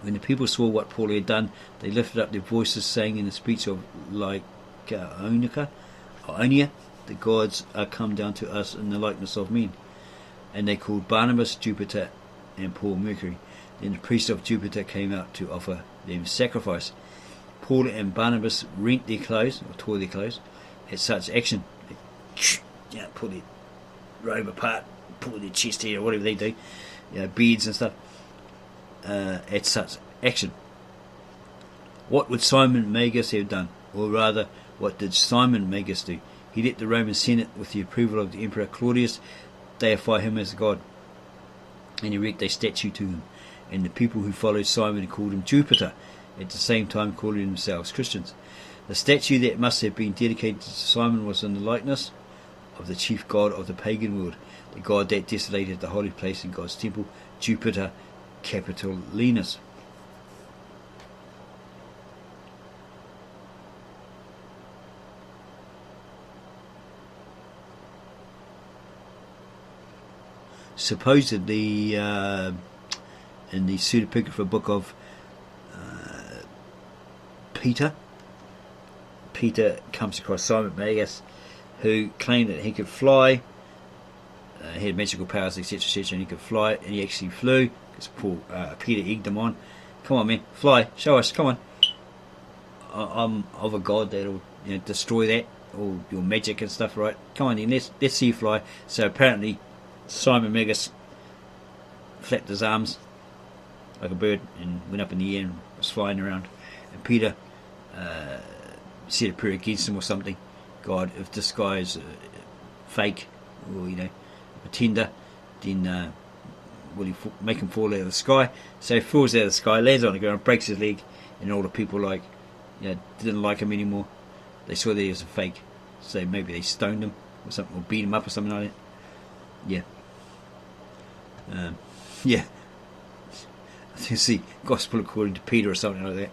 when the people saw what Paul had done, they lifted up their voices, saying in the speech of Lycaonia, the gods are come down to us in the likeness of men. And they called Barnabas Jupiter and Paul Mercury. Then the priest of Jupiter came out to offer them sacrifice. Paul and Barnabas rent their clothes, or tore their clothes, at such action. They pull their robe apart, pull their chest hair, or whatever they do, beards and stuff, at such action. What would Simon Magus have done? Or rather, what did Simon Magus do? He let the Roman Senate, with the approval of the Emperor Claudius, deify him as a god, and erect a statue to him. And the people who followed Simon called him Jupiter, at the same time calling themselves Christians. The statue that must have been dedicated to Simon was in the likeness of the chief god of the pagan world, the god that desolated the holy place in God's temple, Jupiter Capitolinus. Supposedly, in the pseudepigrapha book of Peter comes across Simon Magus, who claimed that he could fly, he had magical powers, etc., etc., and he could fly, and he actually flew, because Peter egged him on. Come on, man, fly, show us, come on. I'm of a god that'll destroy that, all your magic and stuff, right? Come on then, let's see you fly. So apparently Simon Magus flapped his arms like a bird and went up in the air and was flying around. And Peter said a prayer against him or something. God, if this guy is fake or a pretender, then will he make him fall out of the sky? So he falls out of the sky, lands on the ground, breaks his leg, and all the people didn't like him anymore. They saw that he was a fake, so maybe they stoned him or something, or beat him up or something like that. Yeah. I think it's the Gospel according to Peter or something like that.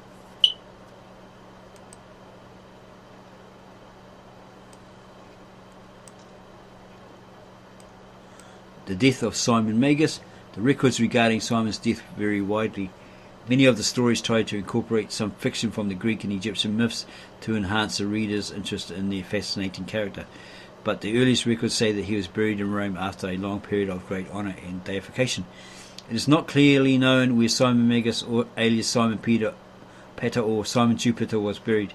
The death of Simon Magus. The records regarding Simon's death vary widely. Many of the stories try to incorporate some fiction from the Greek and Egyptian myths to enhance the reader's interest in their fascinating character. But the earliest records say that he was buried in Rome after a long period of great honour and deification. It is not clearly known where Simon Magus, or alias Simon Peter or Simon Jupiter, was buried,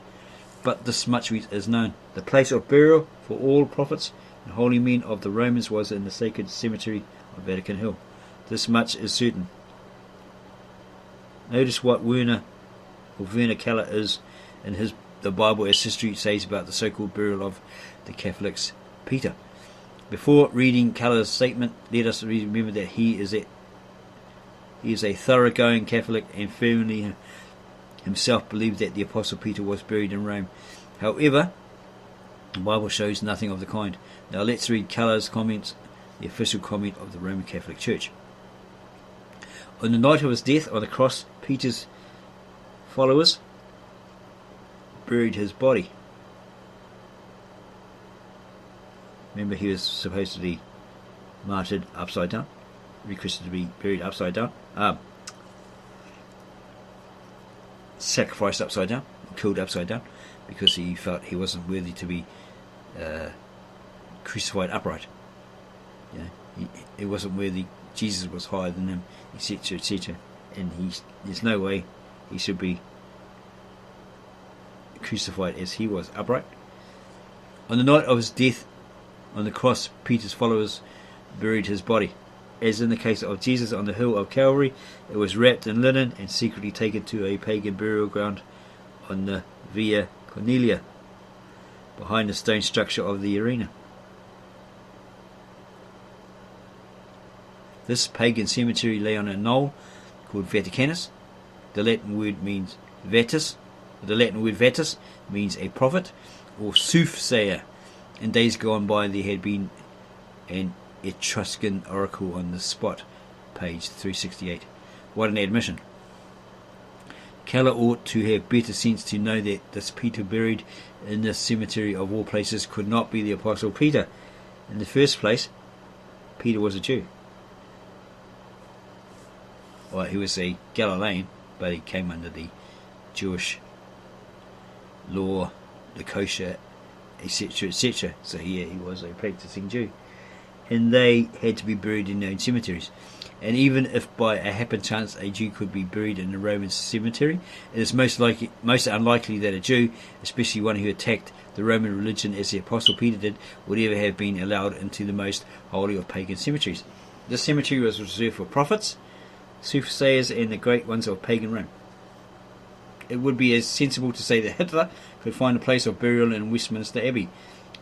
but this much is known. The place of burial for all prophets and holy men of the Romans was in the sacred cemetery of Vatican Hill. This much is certain. Notice what Werner Keller is in the Bible as history says about the so-called burial of the Catholic's Peter. Before reading Keller's statement, let us remember that he is a thoroughgoing Catholic and firmly himself believed that the Apostle Peter was buried in Rome. However, the Bible shows nothing of the kind. Now let's read Keller's comments, the official comment of the Roman Catholic Church. On the night of his death on the cross, Peter's followers buried his body. Remember, he was supposed to be martyred upside down, rechristened to be buried upside down, sacrificed upside down, killed upside down, because he felt he wasn't worthy to be crucified upright. He wasn't worthy. Jesus was higher than him, etc., etc. And there's no way he should be crucified as he was, upright. On the night of his death on the cross, Peter's followers buried his body. As in the case of Jesus on the hill of Calvary, it was wrapped in linen and secretly taken to a pagan burial ground on the Via Cornelia, behind the stone structure of the arena. This pagan cemetery lay on a knoll called Vaticanus. The Latin word vetus means a prophet or soothsayer. In days gone by there had been an Etruscan oracle on the spot, page 368. What an admission. Keller ought to have better sense to know that this Peter buried in this cemetery of all places could not be the Apostle Peter. In the first place, Peter was a Jew. Well, he was a Galilean, but he came under the Jewish law, the kosher, etc., etc. So yeah, he was a practicing Jew. And they had to be buried in their own cemeteries. And even if by a happen chance a Jew could be buried in a Roman cemetery, it is most unlikely that a Jew, especially one who attacked the Roman religion as the Apostle Peter did, would ever have been allowed into the most holy of pagan cemeteries. This cemetery was reserved for prophets, soothsayers, and the great ones of pagan Rome. It would be as sensible to say that Hitler could find a place of burial in Westminster Abbey.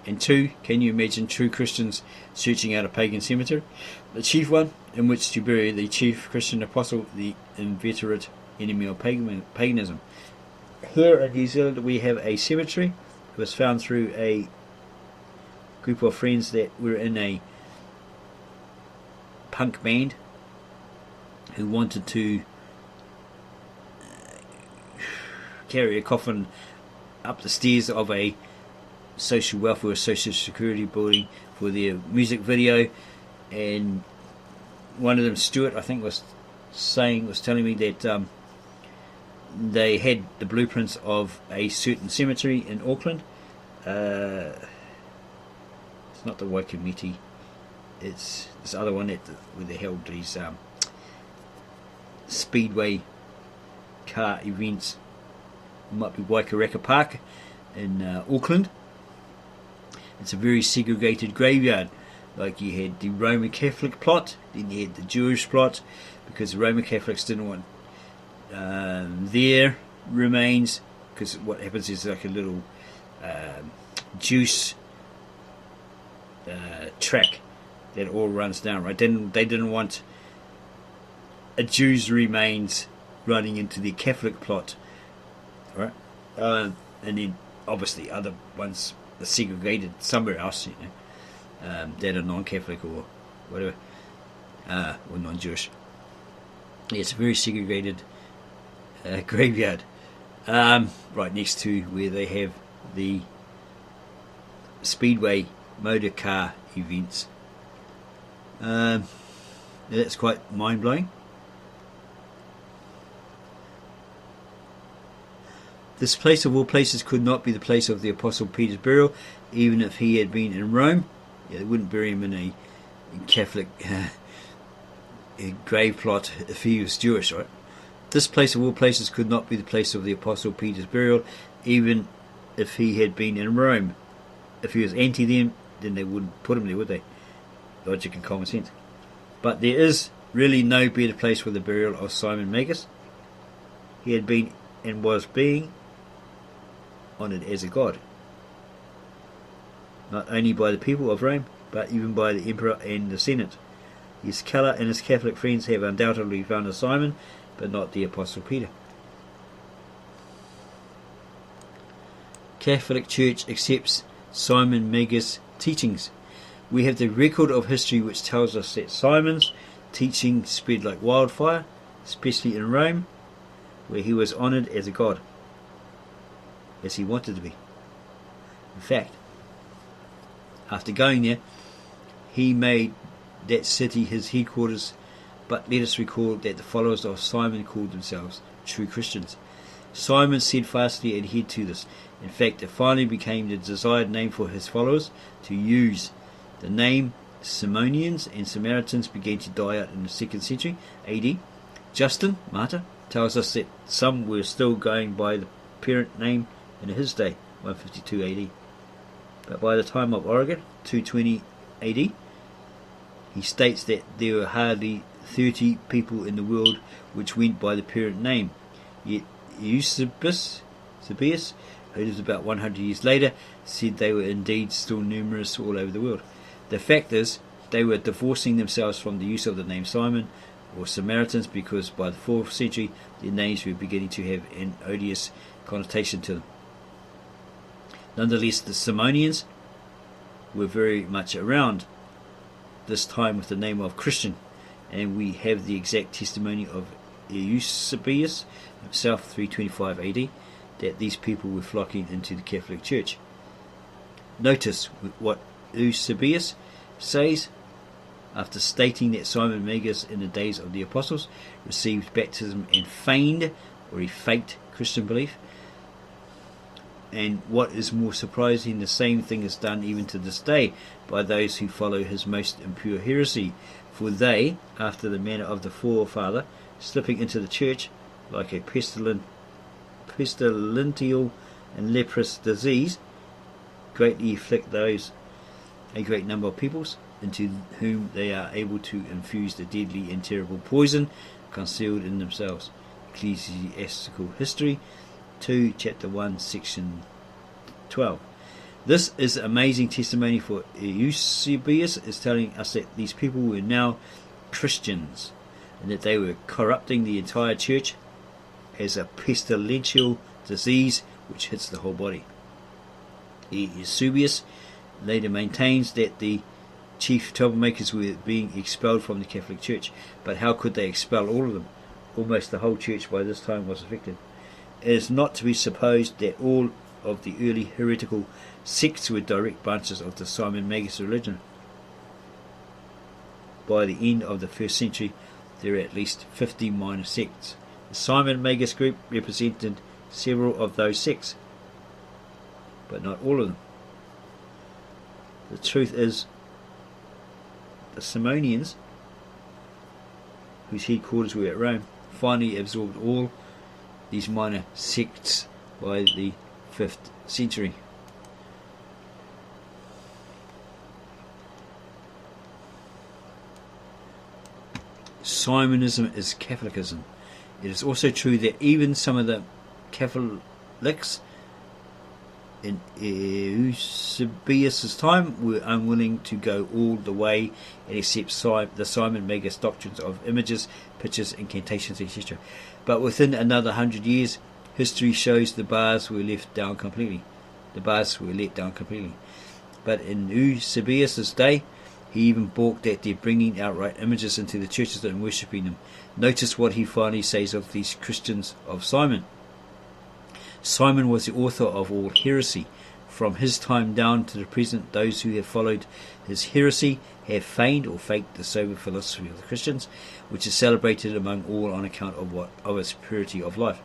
And two, can you imagine true Christians searching out a pagan cemetery? The chief one in which to bury the chief Christian apostle, the inveterate enemy of paganism. Here in New Zealand we have a cemetery. It was found through a group of friends that were in a punk band who wanted to carry a coffin up the stairs of a social welfare, social security building for their music video, and one of them, Stuart, I think, was telling me that they had the blueprints of a certain cemetery in Auckland. It's not the Waikumete, it's this other one where they held these speedway car events. It might be Waikareka Park in Auckland. It's a very segregated graveyard. Like you had the Roman Catholic plot, then you had the Jewish plot, because the Roman Catholics didn't want their remains, because what happens is like a little juice track that all runs down, right? They didn't want a Jew's remains running into the Catholic plot, right? And then obviously other ones are segregated somewhere else, that are non-Catholic or whatever, or non-Jewish. Yeah, it's a very segregated graveyard, right next to where they have the speedway motor car events. That's quite mind-blowing. This place of all places could not be the place of the Apostle Peter's burial, even if he had been in Rome. Yeah, they wouldn't bury him in a Catholic grave plot if he was Jewish, right? This place of all places could not be the place of the Apostle Peter's burial, even if he had been in Rome. If he was anti them, then they wouldn't put him there, would they? Logic and common sense. But there is really no better place for the burial of Simon Magus. He had been and was being honoured as a god, not only by the people of Rome, but even by the emperor and the senate. Yes, Keller and his Catholic friends have undoubtedly found a Simon, but not the Apostle Peter. Catholic Church accepts Simon Magus' teachings. We have the record of history which tells us that Simon's teaching spread like wildfire, especially in Rome, where he was honoured as a god, as he wanted to be. In fact, after going there, he made that city his headquarters, but let us recall that the followers of Simon called themselves true Christians. Simon steadfastly adhered to this. In fact, it finally became the desired name for his followers to use. The name Simonians and Samaritans began to die out in the 2nd century AD. Justin Martyr tells us that some were still going by the parent name in his day, 152 AD. But by the time of Origen, 220 AD, he states that there were hardly 30 people in the world which went by the parent name. Yet Eusebius, who lived about 100 years later, said they were indeed still numerous all over the world. The fact is, They were divorcing themselves from the use of the name Simon or Samaritans, because by the 4th century their names were beginning to have an odious connotation to them. Nonetheless, the Simonians were very much around this time with the name of Christian, and we have the exact testimony of Eusebius himself, 325 AD, that these people were flocking into the Catholic Church. Notice what Eusebius says after stating that Simon Magus in the days of the apostles received baptism and feigned, or he faked, Christian belief. And what is more surprising, the same thing is done even to this day by those who follow his most impure heresy, for they, after the manner of the forefather, slipping into the church like a pestilential and leprous disease, greatly afflict those, a great number of peoples, into whom they are able to infuse the deadly and terrible poison concealed in themselves. Ecclesiastical History 2, chapter 1, section 12. This is amazing testimony, for Eusebius is telling us that these people were now Christians, and that they were corrupting the entire church as a pestilential disease which hits the whole body. Eusebius later maintains that the chief troublemakers were being expelled from the Catholic Church, but how could they expel all of them? Almost the whole church by this time was affected. It is not to be supposed that all of the early heretical sects were direct branches of the Simon Magus religion. By the end of the 1st century, there were at least 50 minor sects. The Simon Magus group represented several of those sects, but not all of them. The truth is, the Simonians, whose headquarters were at Rome, finally absorbed all these minor sects by the 5th century. Simonism is Catholicism. It is also true that even some of the Catholics in Eusebius' time were unwilling to go all the way and accept the Simon Magus doctrines of images, pictures, incantations, etc. But within another 100 years, history shows the bars were let down completely. But in Eusebius' day, he even balked at their bringing outright images into the churches and worshipping them. Notice what he finally says of these Christians of Simon. Simon was the author of all heresy. From his time down to the present, those who have followed his heresy have feigned or faked the sober philosophy of the Christians, which is celebrated among all on account of its purity of life.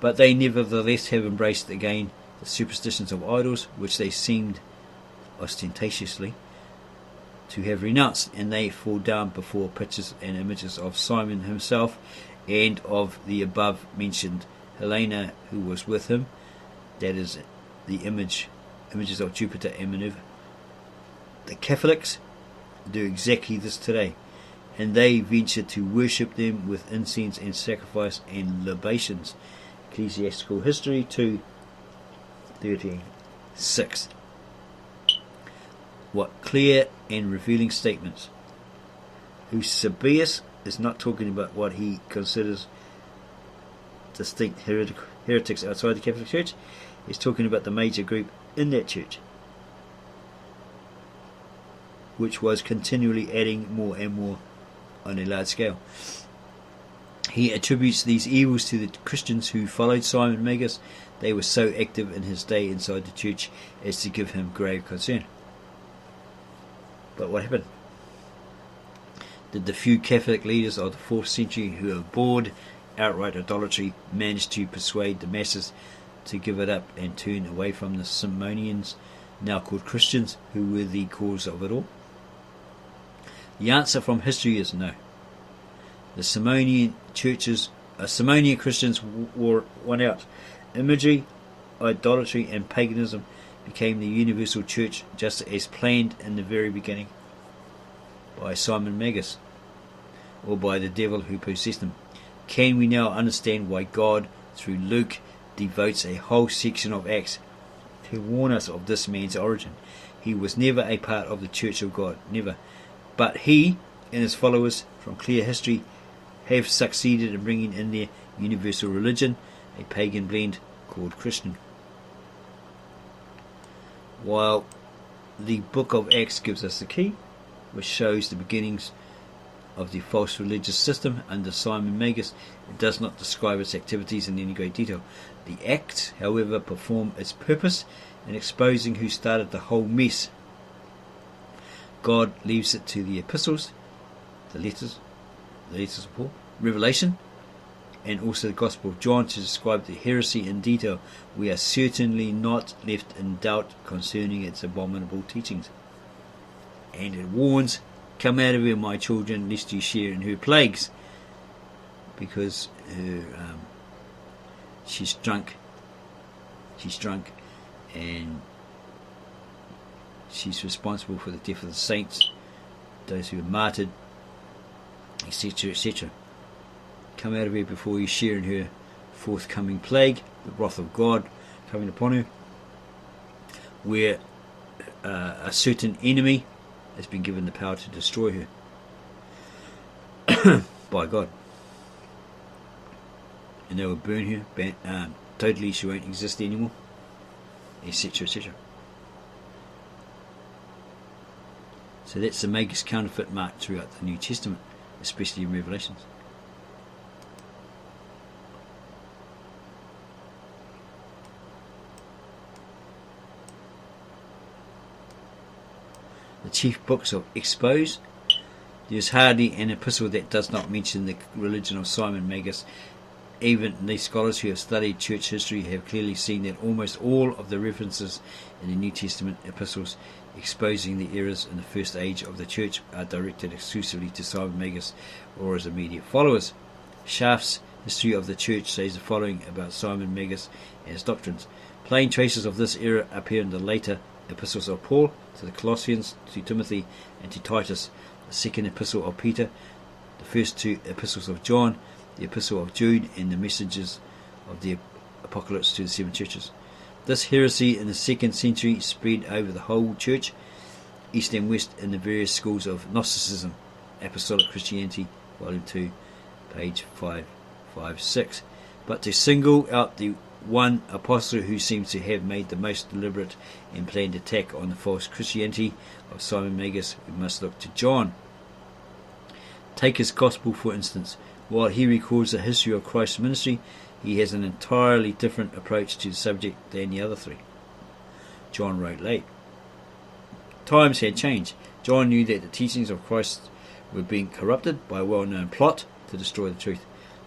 But they nevertheless have embraced again the superstitions of idols, which they seemed ostentatiously to have renounced, and they fall down before pictures and images of Simon himself and of the above mentioned Helena who was with him, that is, the images of Jupiter and Minerva. The Catholics do exactly this today, and they venture to worship them with incense and sacrifice and libations. Ecclesiastical History 2:36. What clear and revealing statements. Eusebius is not talking about what he considers distinct heretics outside the Catholic Church. He's talking about the major group in that church, which was continually adding more and more on a large scale. He attributes these evils to the Christians who followed Simon Magus. They were so active in his day inside the church as to give him grave concern. But what happened? Did the few Catholic leaders of the 4th century who abhorred outright idolatry manage to persuade the masses to give it up and turn away from the Simonians, now called Christians, who were the cause of it all? The answer from history is no. The Simonian Christians won out. Imagery, idolatry and paganism became the universal church, just as planned in the very beginning by Simon Magus, or by the devil who possessed him. Can we now understand why God, through Luke, devotes a whole section of Acts to warn us of this man's origin? He was never a part of the Church of God, never. But he and his followers from clear history have succeeded in bringing in their universal religion, a pagan blend called Christian. While the book of Acts gives us the key, which shows the beginnings of the false religious system under Simon Magus, it does not describe its activities in any great detail. The Acts, however, perform its purpose in exposing who started the whole mess. God leaves it to the epistles, the letters of Paul, Revelation, and also the Gospel of John to describe the heresy in detail. We are certainly not left in doubt concerning its abominable teachings. And it warns, "Come out of her, my children, lest you share in her plagues," because she's drunk, and she's responsible for the death of the saints, those who are martyred, etc., etc. Come out of her before you share in her forthcoming plague, the wrath of God coming upon her, where a certain enemy has been given the power to destroy her by God, and they will burn her totally. She won't exist anymore, etc., etc. So that's the Magus counterfeit mark throughout the New Testament, especially in Revelations. The chief books of Expose. There is hardly an epistle that does not mention the religion of Simon Magus. Even the scholars who have studied church history have clearly seen that almost all of the references in the New Testament epistles exposing the errors in the first age of the church are directed exclusively to Simon Magus or his immediate followers. Schaff's History of the Church says the following about Simon Magus and his doctrines. Plain traces of this error appear in the later epistles of Paul, to the Colossians, to Timothy, and to Titus, the second epistle of Peter, the first two epistles of John, the epistle of Jude, and the messages of the Apocalypse to the seven churches. This heresy in the 2nd century spread over the whole church, east and west, in the various schools of Gnosticism, Apostolic Christianity, Volume 2, page 556. But to single out the one apostle who seems to have made the most deliberate and planned attack on the false Christianity of Simon Magus, we must look to John. Take his Gospel, for instance. While he records the history of Christ's ministry, he has an entirely different approach to the subject than the other three. John wrote late. Times had changed. John knew that the teachings of Christ were being corrupted by a well-known plot to destroy the truth.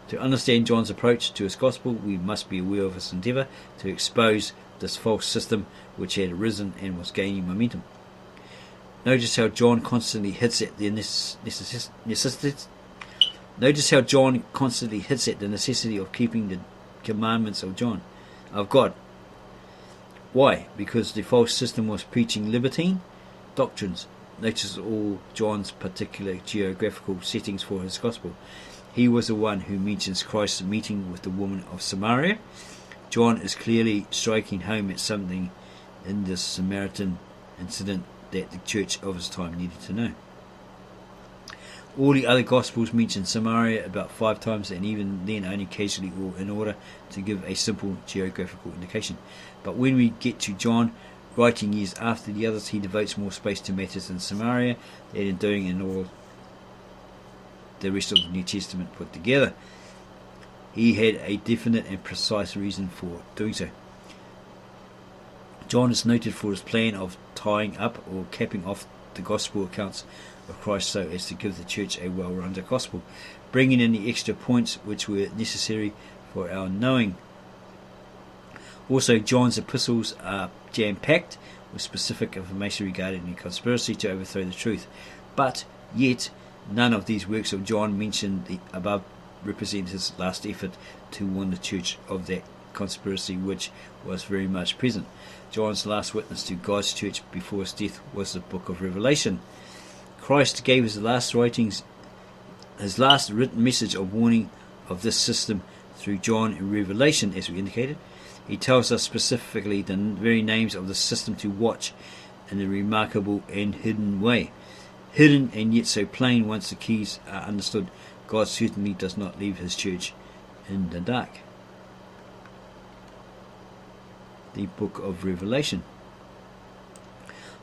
To understand John's approach to his gospel, we must be aware of his endeavour to expose this false system which had arisen and was gaining momentum. Notice how John constantly hits at the necessity of keeping the commandments of God. Why? Because the false system was preaching libertine doctrines. Notice all John's particular geographical settings for his gospel. He was the one who mentions Christ's meeting with the woman of Samaria. John is clearly striking home at something in this Samaritan incident that the church of his time needed to know. All the other Gospels mention Samaria about 5 times, and even then only casually or in order to give a simple geographical indication. But when we get to John, writing years after the others, he devotes more space to matters in Samaria than in doing in all the rest of the New Testament put together. He had a definite and precise reason for doing so. John is noted for his plan of tying up or capping off the gospel accounts of Christ so as to give the church a well-rounded gospel, bringing in the extra points which were necessary for our knowing. Also, John's epistles are jam-packed with specific information regarding the conspiracy to overthrow the truth, but yet none of these works of John mentioned the above represent his last effort to warn the church of that conspiracy which was very much present. John's last witness to God's church before his death was the book of Revelation. Christ gave his last written message of warning of this system through John in Revelation, as we indicated. He tells us specifically the very names of the system to watch in a remarkable and hidden way. hidden and yet so plain once the keys are understood. God certainly does not leave his church in the dark. The Book of Revelation.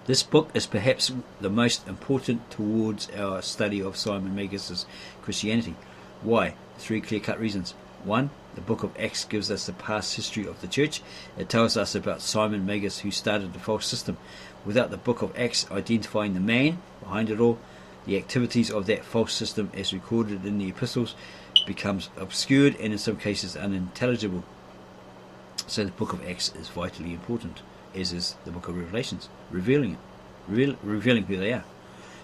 This book is perhaps the most important towards our study of Simon Magus' Christianity. Why? 3 clear-cut reasons. 1. The book of Acts gives us the past history of the church. It tells us about Simon Magus, who started the false system. Without the book of Acts identifying the man behind it all, the activities of that false system as recorded in the epistles becomes obscured and in some cases unintelligible. So the book of Acts is vitally important, as is the book of Revelations, revealing who they are.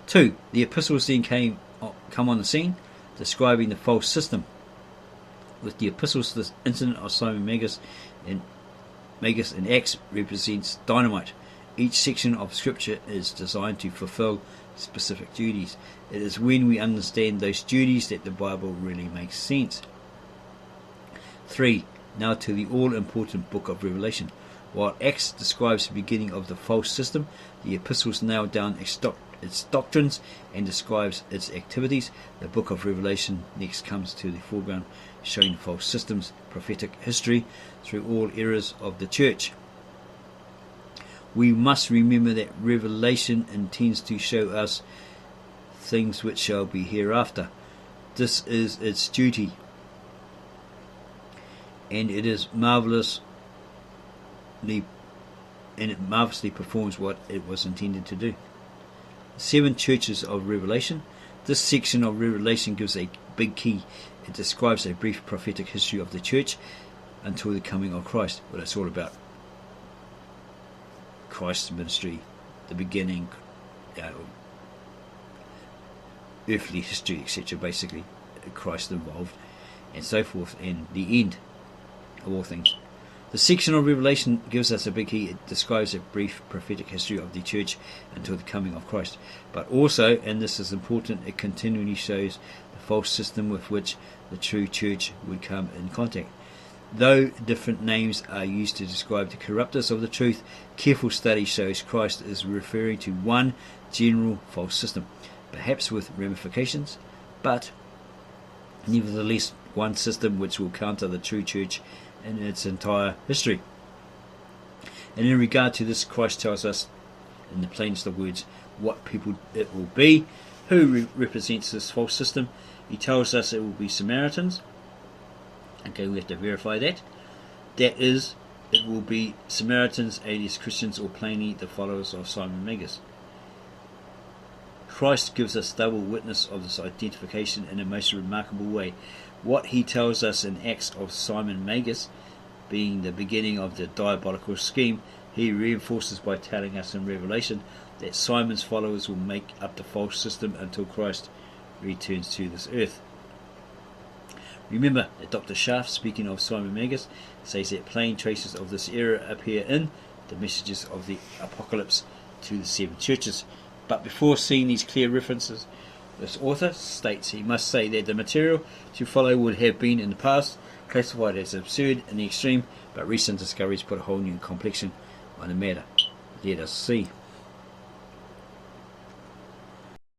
2. The epistles then come on the scene, describing the false system. With the epistles, the incident of Simon Magus in Acts represents dynamite. Each section of Scripture is designed to fulfill specific duties. It is when we understand those duties that the Bible really makes sense. 3. Now to the all-important book of Revelation. While Acts describes the beginning of the false system, the epistles nail down its doctrines and describes its activities. The book of Revelation next comes to the foreground, showing false systems, prophetic history through all eras of the church. We must remember that Revelation intends to show us things which shall be hereafter. This is its duty, and it marvelously performs what it was intended to do. 7 churches of Revelation. This section of Revelation gives a big key. It describes a brief prophetic history of the church until the coming of Christ. Well, it's all about Christ's ministry, the beginning, earthly history, etc. Basically, Christ involved, and so forth, and the end of all things. The section of Revelation gives us a big key. It describes a brief prophetic history of the church until the coming of Christ. But also, and this is important, it continually shows the false system with which the true church would come in contact. Though different names are used to describe the corruptors of the truth, careful study shows Christ is referring to one general false system, perhaps with ramifications, but nevertheless one system which will counter the true church in its entire history. And in regard to this, Christ tells us in the plainest of words what people it will be. Who represents this false system? He tells us it will be Samaritans. Okay, we have to verify that. That is, it will be Samaritans, alias Christians, or plainly the followers of Simon Magus. Christ gives us double witness of this identification in a most remarkable way. What he tells us in Acts of Simon Magus being the beginning of the diabolical scheme, he reinforces by telling us in Revelation that Simon's followers will make up the false system until Christ returns to this earth. Remember that Dr. Schaff, speaking of Simon Magus, says that plain traces of this era appear in the messages of the Apocalypse to the 7 churches. But before seeing these clear references, this author states he must say that the material to follow would have been in the past classified as absurd in the extreme, but recent discoveries put a whole new complexion on the matter. Let us see.